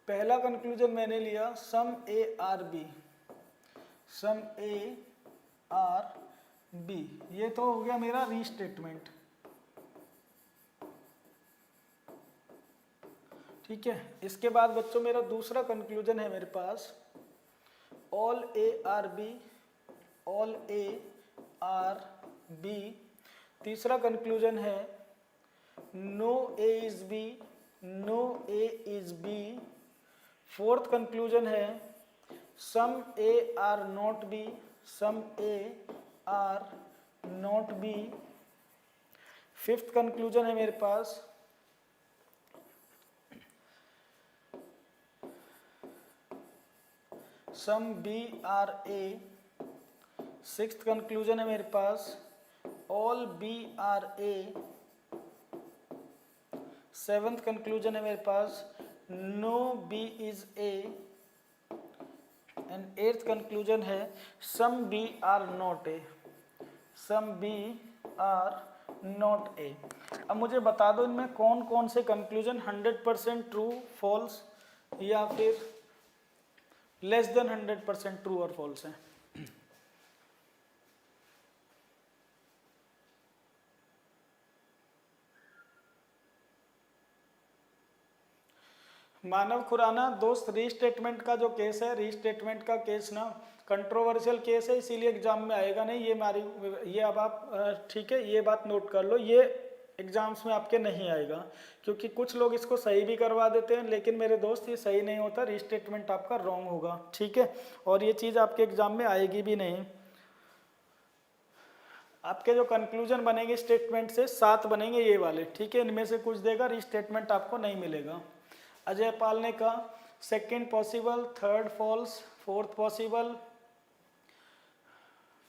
पहला कंक्लूजन मैंने लिया some A are B, some A are B, ये तो हो गया मेरा रीस्टेटमेंट। ठीक है, इसके बाद बच्चों मेरा दूसरा कंक्लूजन है मेरे पास all A are B, all A are B. तीसरा कंक्लूजन है no A is B, no A is B. Fourth conclusion है some A are not B, some A are not B. Fifth conclusion है मेरे पास some B are A. Sixth conclusion है मेरे पास all B are A. Seventh conclusion है मेरे पास no B is A. And eighth conclusion है some B are not A, some B are not A. अब मुझे बता दो इनमें कौन कौन से कंक्लूजन 100% ट्रू, फॉल्स या फिर लेस देन 100% ट्रू और फॉल्स हैं। मानव खुराना दोस्त, रीस्टेटमेंट का जो केस है, रीस्टेटमेंट का केस ना कंट्रोवर्शियल केस है, इसीलिए एग्जाम में आएगा नहीं। ये अब आप ठीक है, ये बात नोट कर लो, ये एग्जाम्स में आपके नहीं आएगा, क्योंकि कुछ लोग इसको सही भी करवा देते हैं, लेकिन मेरे दोस्त ये सही नहीं होता, रीस्टेटमेंट आपका रॉन्ग होगा। ठीक है, और ये चीज़ आपके एग्जाम में आएगी भी नहीं। आपके जो कंक्लूजन बनेंगे स्टेटमेंट से 7 बनेंगे ये वाले। ठीक है, इनमें से कुछ देगा, रीस्टेटमेंट आपको नहीं मिलेगा। अजय पाल ने कहा second possible, third false, fourth possible,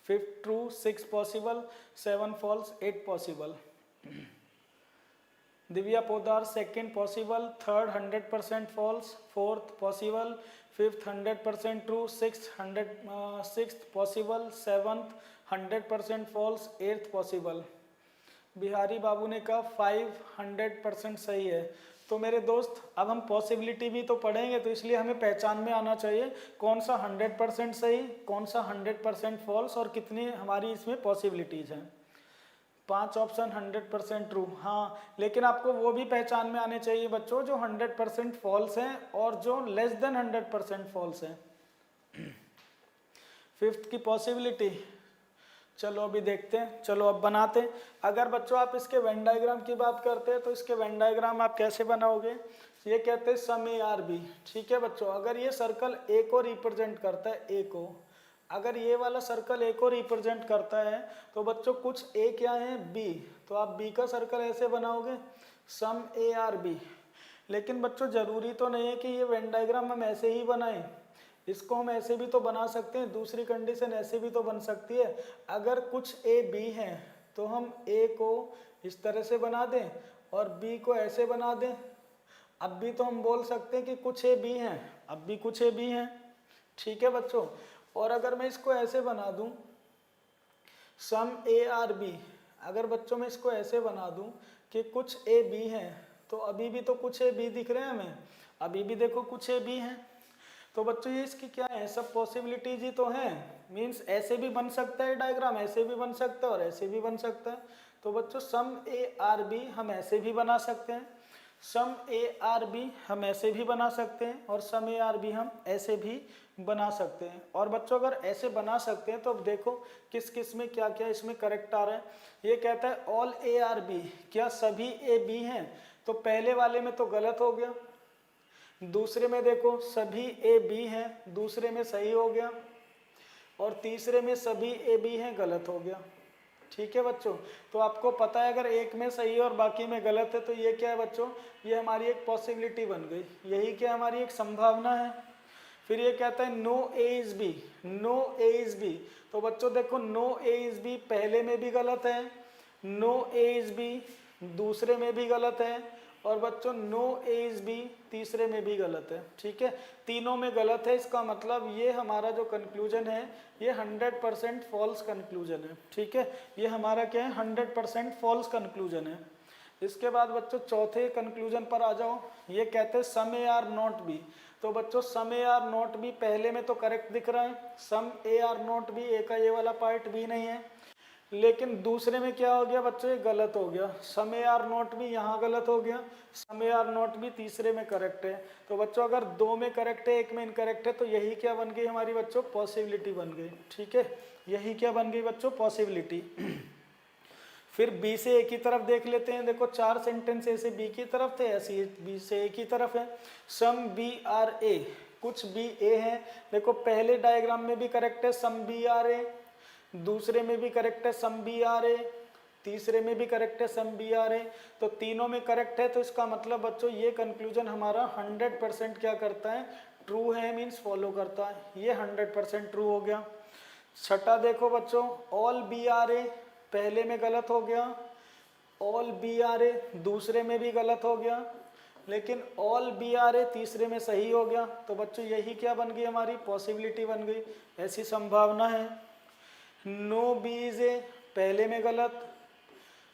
fifth true, six possible, 7 false, 8 possible. Divya Podar second possible, third 100% false, fourth possible, fifth 100% true, sixth possible, seventh 100% false, 8th possible. Bihari Babu ने कहा 500% सही है। तो मेरे दोस्त अब हम पॉसिबिलिटी भी तो पढ़ेंगे, तो इसलिए हमें पहचान में आना चाहिए कौन सा 100% सही, कौन सा 100% फॉल्स और कितनी हमारी इसमें पॉसिबिलिटीज हैं। 5 ऑप्शन 100% ट्रू, हाँ, लेकिन आपको वो भी पहचान में आने चाहिए बच्चों जो 100% फॉल्स हैं और जो लेस देन 100% फॉल्स हैं। फिफ्थ की पॉसिबिलिटी, चलो अभी देखते हैं, चलो अब बनाते हैं। अगर बच्चों आप इसके वेन डायग्राम की बात करते हैं तो इसके वेन डायग्राम आप कैसे बनाओगे, ये कहते हैं सम ए आर बी। ठीक है बच्चों, अगर ये सर्कल ए को रिप्रेजेंट करता है, ए को, अगर ये वाला सर्कल ए को रिप्रेजेंट करता है तो बच्चों कुछ ए क्या है, बी, तो आप बी का सर्कल ऐसे बनाओगे सम ए आर बी। लेकिन बच्चों जरूरी तो नहीं है कि ये वेन डायग्राम हम ऐसे ही बनाएं, इसको हम ऐसे भी तो बना सकते हैं। दूसरी कंडीशन ऐसे भी तो बन सकती है, अगर कुछ ए बी हैं तो हम ए को इस तरह से बना दें और बी को ऐसे बना दें। अब भी तो हम बोल सकते हैं कि कुछ ए बी हैं, अब भी कुछ ए बी हैं। ठीक है बच्चों, और अगर मैं इसको ऐसे बना दूं सम ए आर बी, अगर बच्चों मैं इसको ऐसे बना दूं कि कुछ ए बी हैं, तो अभी भी तो कुछ ए बी दिख रहे हैं हमें, अभी भी देखो कुछ ए बी हैं। तो बच्चों ये इसकी क्या है, सब पॉसिबिलिटीज ही तो हैं। मीन्स ऐसे भी बन सकता है डायग्राम, ऐसे भी बन सकता है और ऐसे भी बन सकता है। तो बच्चों सम ए आर बी हम ऐसे भी बना सकते हैं, सम ए आर बी हम ऐसे भी बना सकते हैं और सम ए आर बी हम ऐसे भी बना सकते हैं। और बच्चों अगर ऐसे बना सकते हैं तो अब देखो किस किस में क्या क्या इसमें करेक्ट आ रहा है। ये कहता है ऑल ए आर बी, क्या सभी ए बी हैं, तो पहले वाले में तो गलत हो गया। दूसरे में देखो सभी ए बी हैं, दूसरे में सही हो गया, और तीसरे में सभी ए बी हैं, गलत हो गया। ठीक है बच्चों, तो आपको पता है अगर एक में सही है और बाकी में गलत है तो ये क्या है बच्चों, ये हमारी एक पॉसिबिलिटी बन गई, यही क्या हमारी एक संभावना है। फिर ये कहता है no A is B, no A is B, तो बच्चों देखो नो ए इज बी पहले में भी गलत है, नो ए इज बी दूसरे में भी गलत है, और बच्चों नो ए इज बी तीसरे में भी गलत है। ठीक है, तीनों में गलत है, इसका मतलब ये हमारा जो कंक्लूजन है ये 100% फॉल्स कंक्लूजन है। ठीक है, ये हमारा क्या है, 100% फॉल्स कंक्लूजन है। इसके बाद बच्चों चौथे कंक्लूजन पर आ जाओ। ये कहते हैं सम ए आर नॉट बी। तो बच्चों some A are not B पहले में तो करेक्ट दिख रहा है, some A are not B, ए का ये वाला पार्ट भी नहीं है। लेकिन दूसरे में क्या हो गया बच्चों, ये गलत हो गया, सम ए आर नॉट बी यहाँ गलत हो गया, सम ए आर नॉट बी तीसरे में करेक्ट है। तो बच्चों अगर दो में करेक्ट है एक में इनकरेक्ट है तो यही क्या बन गई हमारी बच्चों, पॉसिबिलिटी बन गई। ठीक है, यही क्या बन गई बच्चों, पॉसिबिलिटी। फिर बी से ए की तरफ देख लेते हैं। देखो चार सेंटेंस ए से बी की तरफ थे, ऐसे बी से ए की तरफ है। सम बी आर ए, कुछ बी ए है। देखो पहले डायग्राम में भी करेक्ट है सम बी आर ए, दूसरे में भी करेक्ट है सम बी आर ए, तीसरे में भी करेक्ट है सम बी आर ए। तो तीनों में करेक्ट है, तो इसका मतलब बच्चों ये कंक्लूजन हमारा 100% क्या करता है, ट्रू है, मीन्स फॉलो करता है। ये 100% ट्रू हो गया। छठा देखो बच्चों, ऑल बी आर ए पहले में गलत हो गया, ऑल बी आर ए दूसरे में भी गलत हो गया, लेकिन ऑल बी आर ए तीसरे में सही हो गया। तो बच्चों यही क्या बन गई हमारी, पॉसिबिलिटी बन गई। ऐसी संभावना है। नो बी इज ए पहले में गलत,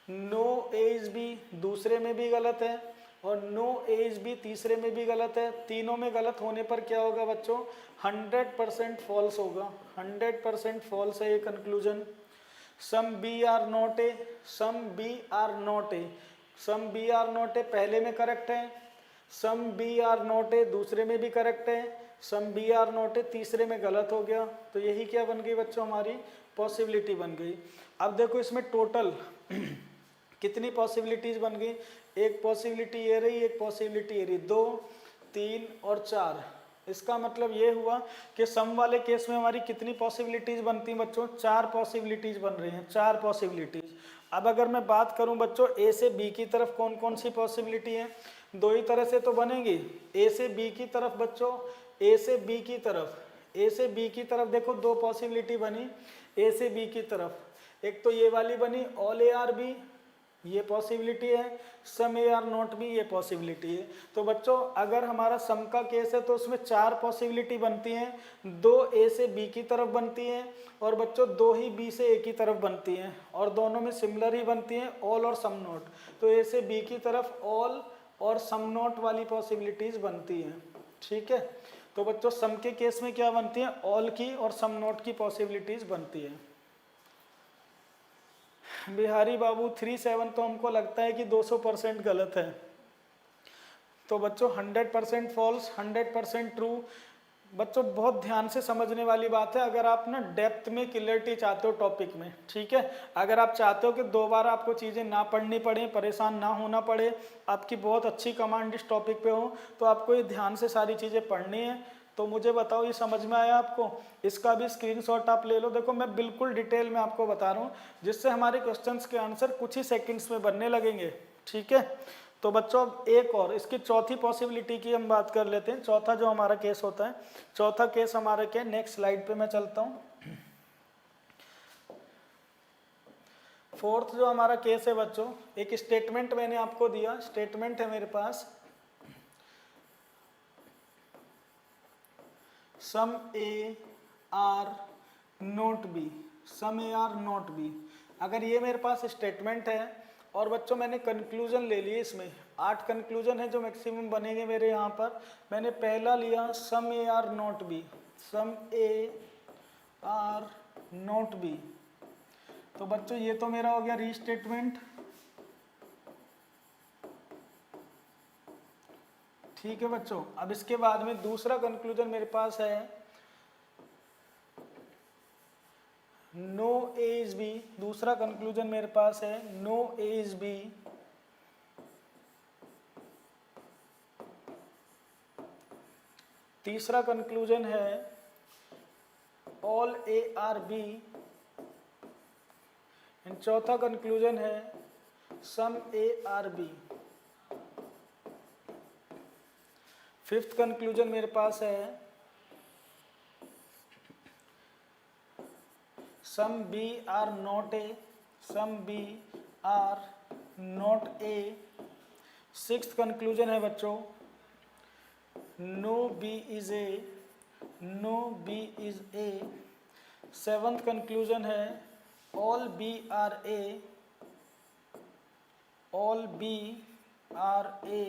नो ए इज बी दूसरे में भी गलत है, और नो ए इज बी तीसरे में भी गलत है। तीनों में गलत होने पर क्या होगा बच्चों, 100% फॉल्स होगा। 100% फॉल्स है ये conclusion. Some B are not A, some B are not A, some B are not A पहले में करेक्ट है, some B are not A दूसरे में भी करेक्ट है, some B are not A तीसरे में गलत हो गया। तो यही क्या बन गई बच्चों, हमारी पॉसिबिलिटी बन गई। अब देखो इसमें टोटल कितनी पॉसिबिलिटीज बन गई, एक पॉसिबिलिटी ये रही, एक पॉसिबिलिटी ये रही, 2 3 और 4। इसका मतलब ये हुआ कि सम वाले केस में हमारी कितनी पॉसिबिलिटीज बनती हैं बच्चों, 4 पॉसिबिलिटीज बन रही हैं, 4 पॉसिबिलिटीज। अब अगर मैं बात करूं बच्चों ए से बी की तरफ कौन कौन सी पॉसिबिलिटी है, दो ही तरह से तो बनेगी। ए से बी की तरफ बच्चों, ए से बी की तरफ, ए से बी की तरफ देखो 2 पॉसिबिलिटी बनी ए से बी की तरफ। एक तो ये वाली बनी ऑल ए आर बी, ये पॉसिबिलिटी है, some A are not B, ये पॉसिबिलिटी है। तो बच्चों अगर हमारा सम का केस है तो उसमें 4 पॉसिबिलिटी बनती हैं, 2 ए से बी की तरफ बनती हैं, और बच्चों 2 ही बी से ए की तरफ बनती हैं, और दोनों में सिमिलर ही बनती हैं, ऑल और सम नॉट। तो ए से बी की तरफ ऑल और सम नॉट वाली पॉसिबिलिटीज बनती हैं। ठीक है, तो बच्चों सम के केस में क्या बनती है, ऑल की और सम नॉट की पॉसिबिलिटीज बनती है। बिहारी बाबू 37 तो हमको लगता है कि 200% गलत है। तो बच्चों 100% फॉल्स, 100% ट्रू। बच्चों बहुत ध्यान से समझने वाली बात है, अगर आप ना डेप्थ में क्लियरिटी चाहते हो टॉपिक में। ठीक है, अगर आप चाहते हो कि दोबारा आपको चीज़ें ना पढ़नी पड़े, परेशान ना होना पड़े, आपकी बहुत अच्छी कमांड इस टॉपिक पे हो, तो आपको ये ध्यान से सारी चीज़ें पढ़नी है। तो मुझे बताओ ये समझ में आया आपको, इसका भी स्क्रीनशॉट आप ले लो। देखो मैं बिल्कुल डिटेल में आपको बता रहा हूँ, जिससे हमारे क्वेश्चंस के आंसर कुछ ही सेकंड्स में बनने लगेंगे। ठीक है, तो बच्चों अब एक और इसकी चौथी पॉसिबिलिटी की हम बात कर लेते हैं। चौथा जो हमारा केस होता है, चौथा केस हमारा क्या है, नेक्स्ट स्लाइड पे मैं चलता हूँ। फोर्थ जो हमारा केस है बच्चों, एक स्टेटमेंट मैंने आपको दिया, स्टेटमेंट है मेरे पास, some A are not B, some A are not B. अगर ये मेरे पास स्टेटमेंट है और बच्चों मैंने कंक्लूजन ले लिए, इसमें 8 कंक्लूजन है जो मैक्सिमम बनेंगे मेरे यहाँ पर। मैंने पहला लिया some A are not B, some A are not B. तो बच्चों ये तो मेरा हो गया रीस्टेटमेंट। ठीक है बच्चों, अब इसके बाद में दूसरा कंक्लूजन मेरे पास है नो ए इज बी। दूसरा कंक्लूजन मेरे पास है नो ए इज बी। तीसरा कंक्लूजन है all A are B. And चौथा कंक्लूजन है some A are B. Fifth conclusion मेरे पास है some B are not A, some B are not A. Sixth conclusion है बच्चों, no B is A, no B is A. Seventh conclusion है all B are A, all B are A.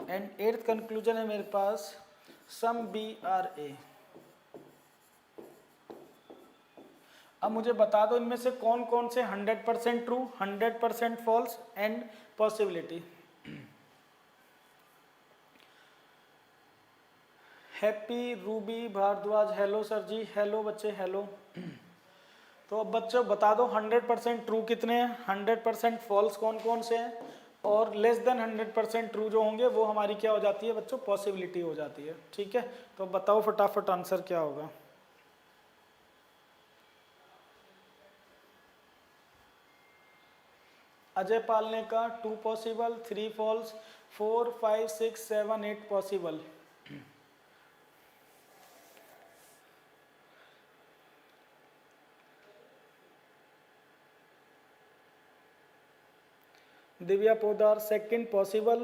And eighth conclusion है मेरे पास some B are ए। अब मुझे बता दो इनमें से कौन कौन से 100% true, 100% false and possibility. Happy, Ruby, Bhardwaj, hello sir ji, hello बच्चे, हेलो। तो अब बच्चों बता दो 100% ट्रू कितने हैं, 100% फॉल्स कौन कौन से हैं, और लेस देन 100% ट्रू जो होंगे वो हमारी क्या हो जाती है बच्चों, पॉसिबिलिटी हो जाती है। ठीक है, तो बताओ फटाफट आंसर क्या होगा। अजय पाल ने कहा 2 possible, 3 false, 4, 5, 6, 7, 8 possible. Divya Podar second possible,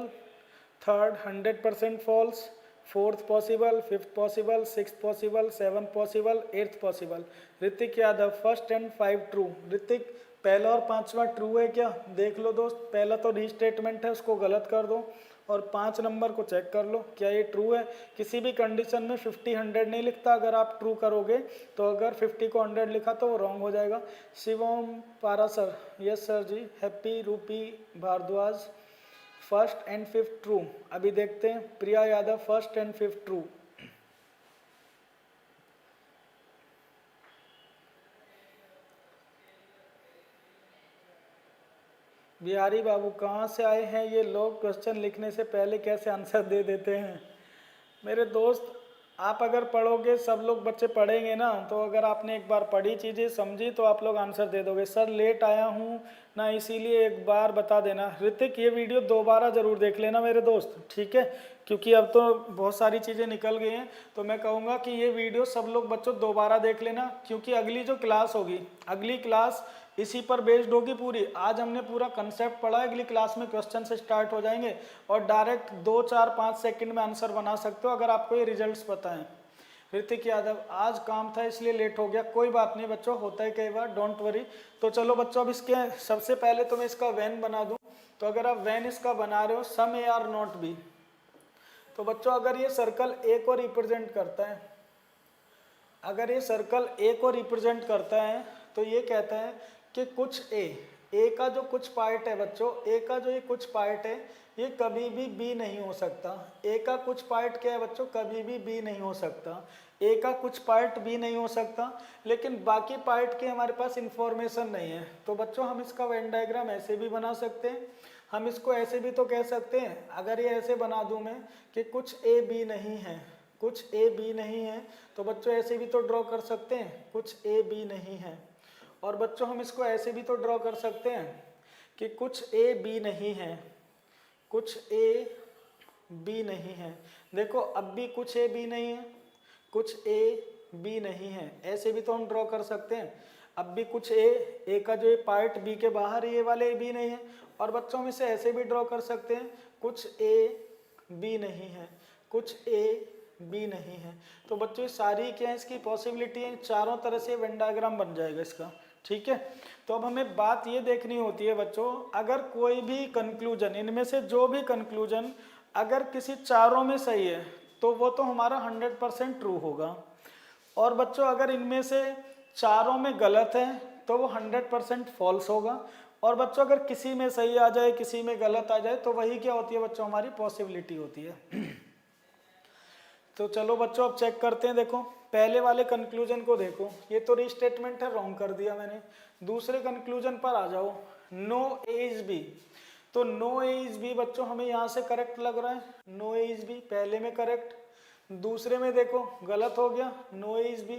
third 100% false, fourth possible, fifth possible, sixth possible, seventh possible, eighth possible. Hrithik Yadav first and 5 true. Hrithik पहला और पांचवा ट्रू है क्या, देख लो दोस्त, पहला तो रीस्टेटमेंट है उसको गलत कर दो और 5 नंबर को चेक कर लो क्या ये ट्रू है। किसी भी कंडीशन में 50 100 नहीं लिखता, अगर आप ट्रू करोगे तो अगर 50 को 100 लिखा तो वो रॉन्ग हो जाएगा। Shivam Para sir, yes sir ji. Happy, Rupi, Bhardwaj first and fifth true. अभी देखते हैं, Priya Yadav first and fifth true. Bihari Babu कहाँ से आए हैं ये लोग, क्वेश्चन लिखने से पहले कैसे आंसर दे देते हैं। मेरे दोस्त आप अगर पढ़ोगे, सब लोग बच्चे पढ़ेंगे ना, तो अगर आपने एक बार पढ़ी चीज़ें समझी तो आप लोग आंसर दे दोगे। सर लेट आया हूँ ना, इसीलिए एक बार बता देना। ऋतिक ये वीडियो दोबारा ज़रूर देख लेना मेरे दोस्त, ठीक है, क्योंकि अब तो बहुत सारी चीज़ें निकल गई हैं, तो मैं कहूँगा कि ये वीडियो सब लोग बच्चों दोबारा देख लेना, क्योंकि अगली जो क्लास होगी, अगली क्लास इसी पर बेस्ड होगी पूरी। आज हमने पूरा कंसेप्ट पढ़ा है, अगली क्लास में क्वेश्चन से स्टार्ट हो जाएंगे और डायरेक्ट 2, 4, 5 सेकंड में आंसर बना सकते हो अगर आपको ये रिजल्ट्स पता है। ऋतिक यादव आज काम था इसलिए लेट हो गया, कोई बात नहीं बच्चों, होता है कई बार, डोंट वरी। तो चलो बच्चों अब इसके सबसे पहले तो मैं इसका वैन बना दूं। तो अगर आप वैन इसका बना रहे हो, सम ए आर नॉट बी, तो बच्चों अगर ये सर्कल ए को रिप्रेजेंट करता है, अगर ये सर्कल ए को रिप्रेजेंट करता है तो ये कहता है कि कुछ ए का जो कुछ पार्ट है बच्चों, ए का जो ये कुछ पार्ट है ये कभी भी बी नहीं हो सकता। ए का कुछ पार्ट क्या है बच्चों, कभी भी बी नहीं हो सकता। ए का कुछ पार्ट बी नहीं हो सकता, लेकिन बाकी पार्ट के हमारे पास इंफॉर्मेशन नहीं है। तो बच्चों हम इसका वेन डायग्राम ऐसे भी बना सकते हैं, हम इसको ऐसे भी तो कह सकते हैं, अगर ये ऐसे बना दूं मैं कि कुछ ए बी नहीं है, कुछ ए बी नहीं है, तो बच्चों ऐसे भी तो ड्रॉ कर सकते हैं, कुछ ए बी नहीं है। और बच्चों हम इसको ऐसे भी तो ड्रॉ कर सकते हैं कि कुछ ए बी नहीं है, कुछ ए बी नहीं है। देखो अब भी कुछ ए बी नहीं है, कुछ ए बी नहीं है, ऐसे भी तो हम ड्रॉ कर सकते हैं। अब भी कुछ ए का जो पार्ट बी के बाहर ये वाले बी नहीं है। और बच्चों हम इसे ऐसे भी ड्रॉ कर सकते हैं, कुछ ए बी नहीं है, कुछ ए बी नहीं है। तो बच्चों सारी क्या है इसकी पॉसिबिलिटी है, चारों तरह से वेन डायग्राम बन जाएगा इसका, ठीक है। तो अब हमें बात ये देखनी होती है बच्चों, अगर कोई भी कंक्लूजन, इनमें से जो भी कंक्लूजन अगर किसी चारों में सही है तो वो तो हमारा 100% ट्रू होगा। और बच्चों अगर इनमें से चारों में गलत है तो वो 100% फॉल्स होगा। और बच्चों अगर किसी में सही आ जाए, किसी में गलत आ जाए, तो वही क्या होती है बच्चों, हमारी पॉसिबिलिटी होती है। तो चलो बच्चों अब चेक करते हैं। देखो पहले वाले कंक्लूजन को देखो, ये तो रीस्टेटमेंट है, रॉन्ग कर दिया मैंने। दूसरे कंक्लूजन पर आ जाओ, नो ए इज बी। तो नो ए इज बी बच्चों हमें यहाँ से करेक्ट लग रहा है, नो ए इज बी पहले में करेक्ट। दूसरे में देखो गलत हो गया, नो ए इज बी।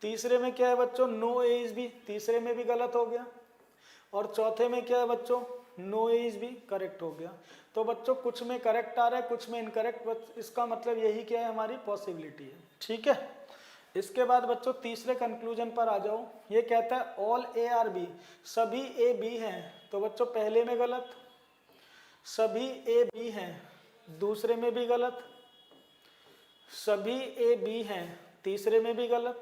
तीसरे में क्या है बच्चों, नो ए इज बी, तीसरे में भी गलत हो गया। और चौथे में क्या है बच्चों, no A is B, correct हो गया। तो बच्चों कुछ में करेक्ट आ रहा है, कुछ में इनकरेक्ट, इसका मतलब यही क्या है, हमारी पॉसिबिलिटी है, ठीक है। इसके बाद बच्चों तीसरे कंक्लूजन पर आ जाओ, ये कहता है ऑल ए आर बी, सभी ए बी हैं। तो बच्चों पहले में गलत, सभी ए बी हैं, दूसरे में भी गलत, सभी ए बी हैं, तीसरे में भी गलत,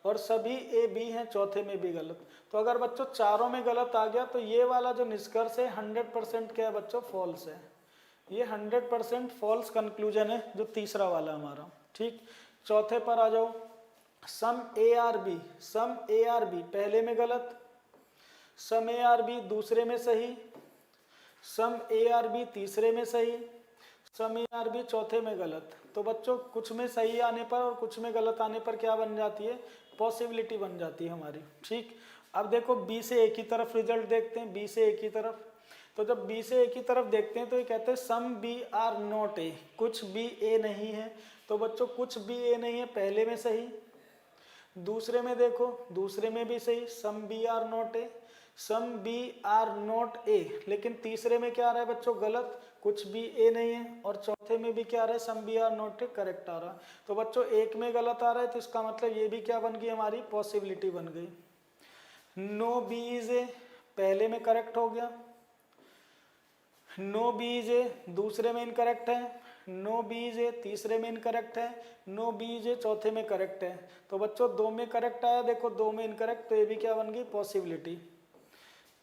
और सभी ए बी हैं, चौथे में भी गलत। तो अगर बच्चों चारों में गलत आ गया तो ये वाला जो निष्कर्ष है 100% क्या है बच्चों, फॉल्स है। ये 100% फॉल्स कंक्लूजन है जो तीसरा वाला हमारा। ठीक, चौथे पर आ जाओ। Some A are B, some A are B पहले में गलत, सम ए आर बी दूसरे में सही, सम ए आर बी तीसरे में सही, सम ए आर बी चौथे में गलत। तो बच्चों कुछ में सही आने पर और कुछ में गलत आने पर क्या बन जाती है, पॉसिबिलिटी बन जाती है हमारी। ठीक, अब देखो बी से ए की तरफ रिजल्ट देखते हैं, बी से ए की तरफ। तो जब बी से ए की तरफ देखते हैं तो ये कहते हैं some B are not A, कुछ बी ए नहीं है। तो बच्चों कुछ बी ए नहीं है पहले में सही, दूसरे में देखो दूसरे में भी सही, some B are not A, some B are not A. लेकिन तीसरे में क्या आ रहा है बच्चों, गलत, कुछ भी ए नहीं है। और चौथे में भी क्या आ रहा है, some B are not A, correct आ रहा है। तो बच्चों एक में गलत आ रहा है तो इसका मतलब ये भी क्या बन गई हमारी, पॉसिबिलिटी बन गई। नो बी इज ए पहले में करेक्ट हो गया, नो बी इज ए दूसरे में इनकरेक्ट है, नो बी इज ए तीसरे में इनकरेक्ट है, नो बी इज ए चौथे में करेक्ट है। तो बच्चों दो में करेक्ट आया, देखो दो में इनकरेक्ट, तो ये भी क्या बन गई, पॉसिबिलिटी।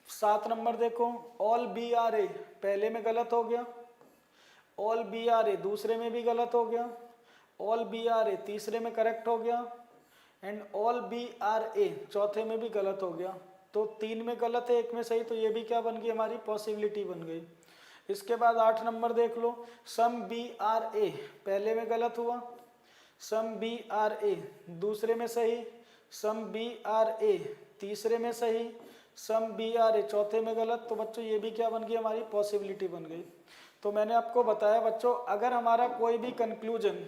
7 नंबर देखो, ऑल बी आर ए पहले में गलत हो गया, ऑल बी आर ए दूसरे में भी गलत हो गया, ऑल बी आर ए तीसरे में करेक्ट हो गया, एंड ऑल बी आर ए चौथे में भी गलत हो गया। तो 3 में गलत है, 1 में सही, तो ये भी क्या बन गई हमारी, पॉसिबिलिटी बन गई। इसके बाद 8 नंबर देख लो, सम बी आर ए पहले में गलत हुआ, सम बी आर ए दूसरे में सही, सम बी आर ए तीसरे में सही, सम बी आर ए चौथे में गलत। तो बच्चों ये भी क्या बन गई हमारी, पॉसिबिलिटी बन गई। तो मैंने आपको बताया बच्चों, अगर हमारा कोई भी कंक्लूजन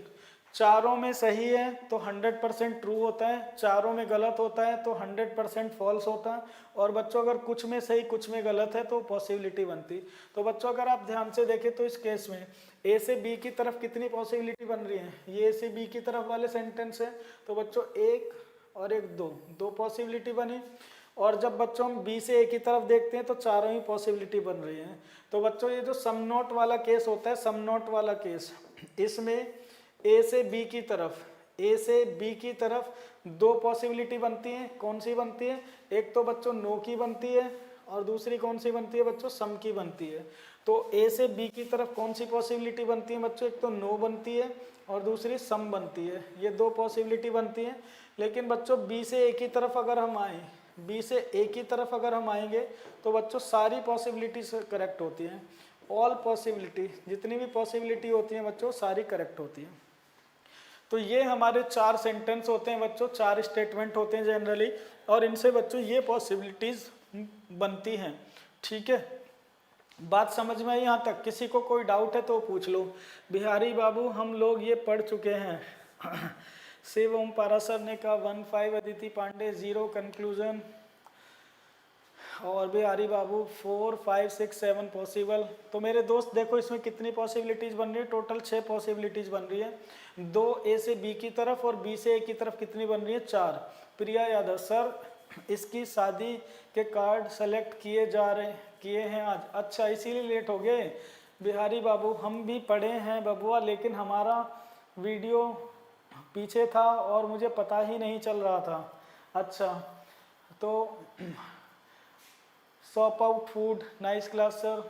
चारों में सही है तो 100% ट्रू होता है, चारों में गलत होता है तो 100% फॉल्स होता है। और बच्चों अगर कुछ में सही कुछ में गलत है तो पॉसिबिलिटी बनती। तो बच्चों अगर आप ध्यान से देखें तो इस केस में ए से बी की तरफ कितनी पॉसिबिलिटी बन रही है, ये ए से बी की तरफ वाले सेंटेंस है। तो बच्चों 1 और 1 दो पॉसिबिलिटी बनी। और जब बच्चों हम बी से ए की तरफ देखते हैं तो चारों ही पॉसिबिलिटी बन रही हैं। तो बच्चों ये जो सम नॉट वाला केस होता है, सम नॉट वाला केस, इसमें ए से बी की तरफ, ए से बी की तरफ 2 पॉसिबिलिटी बनती हैं। कौन सी बनती है, एक तो बच्चों नो की बनती है और दूसरी कौन सी बनती है बच्चों, सम की बनती है। तो ए से बी की तरफ कौन सी पॉसिबिलिटी बनती है बच्चों, एक तो नो बनती है और दूसरी सम बनती है। ये 2 पॉसिबिलिटी बनती हैं। लेकिन बच्चों बी से ए की तरफ अगर हम आए, बी से ए की तरफ अगर हम आएंगे तो बच्चों सारी पॉसिबिलिटी करेक्ट होती हैं। ऑल पॉसिबिलिटी, जितनी भी पॉसिबिलिटी होती हैं बच्चों सारी करेक्ट होती हैं। तो ये हमारे 4 सेंटेंस होते हैं बच्चों, 4 स्टेटमेंट होते हैं जनरली, और इनसे बच्चों ये पॉसिबिलिटीज बनती हैं। ठीक है, बात समझ में आई यहाँ तक? किसी को कोई डाउट है तो पूछ लो। बिहारी बाबू हम लोग ये पढ़ चुके हैं। शिव ओम पारासर ने कहा 1-5, अदिति पांडे 0 कंक्लूजन, और बिहारी बाबू 4, 5, 6, 7 पॉसिबल। तो मेरे दोस्त देखो इसमें कितनी पॉसिबिलिटीज़ बन रही है, टोटल 6 पॉसिबिलिटीज़ बन रही है। 2 ए से बी की तरफ और बी से ए की तरफ कितनी बन रही है, 4। प्रिया यादव, सर इसकी शादी के कार्ड सेलेक्ट किए हैं आज, अच्छा इसीलिए लेट हो गए। बिहारी बाबू हम भी पढ़े हैं बबुआ, लेकिन हमारा वीडियो पीछे था और मुझे पता ही नहीं चल रहा था। अच्छा, तो shop out food, nice class sir,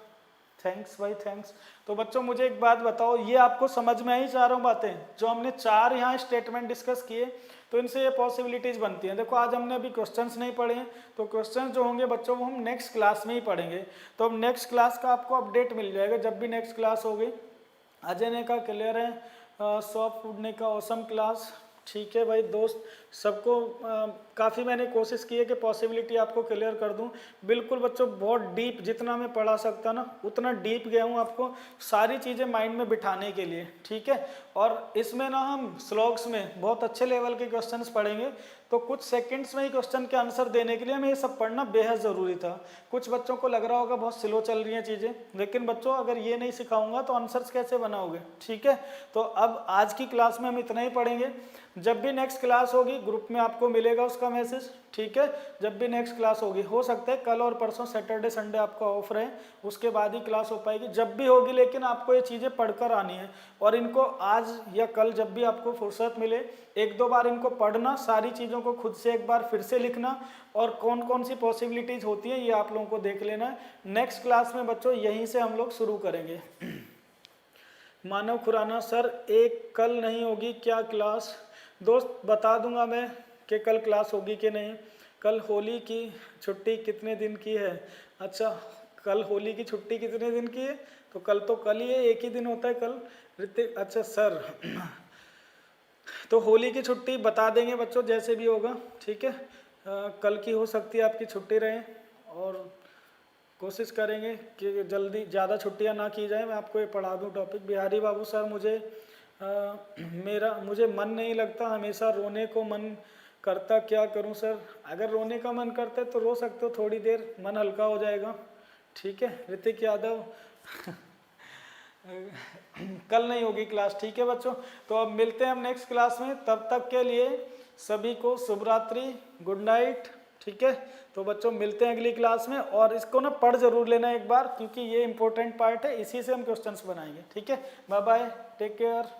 thanks भाई थैंक्स। तो बच्चों मुझे एक बात बताओ, ये आपको समझ में आई चारों बातें जो हमने 4 यहाँ स्टेटमेंट डिस्कस किए? तो इनसे ये पॉसिबिलिटीज़ बनती हैं। देखो आज हमने अभी क्वेश्चंस नहीं पढ़े हैं, तो क्वेश्चंस जो होंगे बच्चों वो हम नेक्स्ट क्लास में ही पढ़ेंगे। तो अब नेक्स्ट क्लास का आपको अपडेट मिल जाएगा जब भी नेक्स्ट क्लास होगी। अजय ने कहा क्लियर है, सॉफ्ट फूड ने कहा ऑसम क्लास। ठीक है भाई दोस्त, सबको काफ़ी मैंने कोशिश की है कि पॉसिबिलिटी आपको क्लियर कर दूं। बिल्कुल बच्चों बहुत डीप, जितना मैं पढ़ा सकता ना उतना डीप गया हूं आपको सारी चीज़ें माइंड में बिठाने के लिए। ठीक है, और इसमें ना हम स्लॉग्स में बहुत अच्छे लेवल के क्वेश्चंस पढ़ेंगे, तो कुछ सेकंड्स में ही क्वेश्चन के आंसर देने के लिए हमें ये सब पढ़ना बेहद ज़रूरी था। कुछ बच्चों को लग रहा होगा बहुत स्लो चल रही हैं चीज़ें, लेकिन बच्चों अगर ये नहीं सिखाऊंगा तो आंसर्स कैसे बनाओगे? ठीक है, तो अब आज की क्लास में हम इतना ही पढ़ेंगे। जब भी नेक्स्ट क्लास होगी ग्रुप में आपको मिलेगा उसका मैसेज। ठीक है, जब भी नेक्स्ट क्लास होगी। हो सकता है कल और परसों सैटरडे संडे आपका ऑफ रहे, उसके बाद ही क्लास हो पाएगी, जब भी होगी। लेकिन आपको ये चीज़ें पढ़कर आनी है और इनको आज या कल जब भी आपको फुर्सत मिले एक दो बार इनको पढ़ना, सारी चीज़ों को खुद से एक बार फिर से लिखना और कौन कौन सी पॉसिबिलिटीज़ होती है ये आप लोगों को देख लेना है। नेक्स्ट क्लास में बच्चों यहीं से हम लोग शुरू करेंगे। मानव खुराना सर एक कल नहीं होगी क्या क्लास? दोस्त बता दूंगा मैं कि कल क्लास होगी कि नहीं। कल होली की छुट्टी कितने दिन की है? अच्छा, कल होली की छुट्टी कितने दिन की है? तो कल ही है, एक ही दिन होता है कल। ऋतिक अच्छा सर तो होली की छुट्टी बता देंगे बच्चों जैसे भी होगा, ठीक है। कल की हो सकती है आपकी छुट्टी रहे और कोशिश करेंगे कि जल्दी ज़्यादा छुट्टियां ना की जाए, मैं आपको ये पढ़ा दूँ टॉपिक। बिहारी बाबू सर मुझे मन नहीं लगता, हमेशा रोने को मन करता, क्या करूं सर? अगर रोने का मन करता है तो रो सकते हो, थोड़ी देर मन हल्का हो जाएगा, ठीक है। ऋतिक यादव कल नहीं होगी क्लास, ठीक है बच्चों। तो अब मिलते हैं हम नेक्स्ट क्लास में, तब तक के लिए सभी को शुभ रात्रि, गुड नाइट, ठीक है। तो बच्चों मिलते हैं अगली क्लास में और इसको ना पढ़ जरूर लेना एक बार, क्योंकि ये इंपॉर्टेंट पार्ट है, इसी से हम क्वेश्चंस बनाएंगे, ठीक है। Bye bye, take care.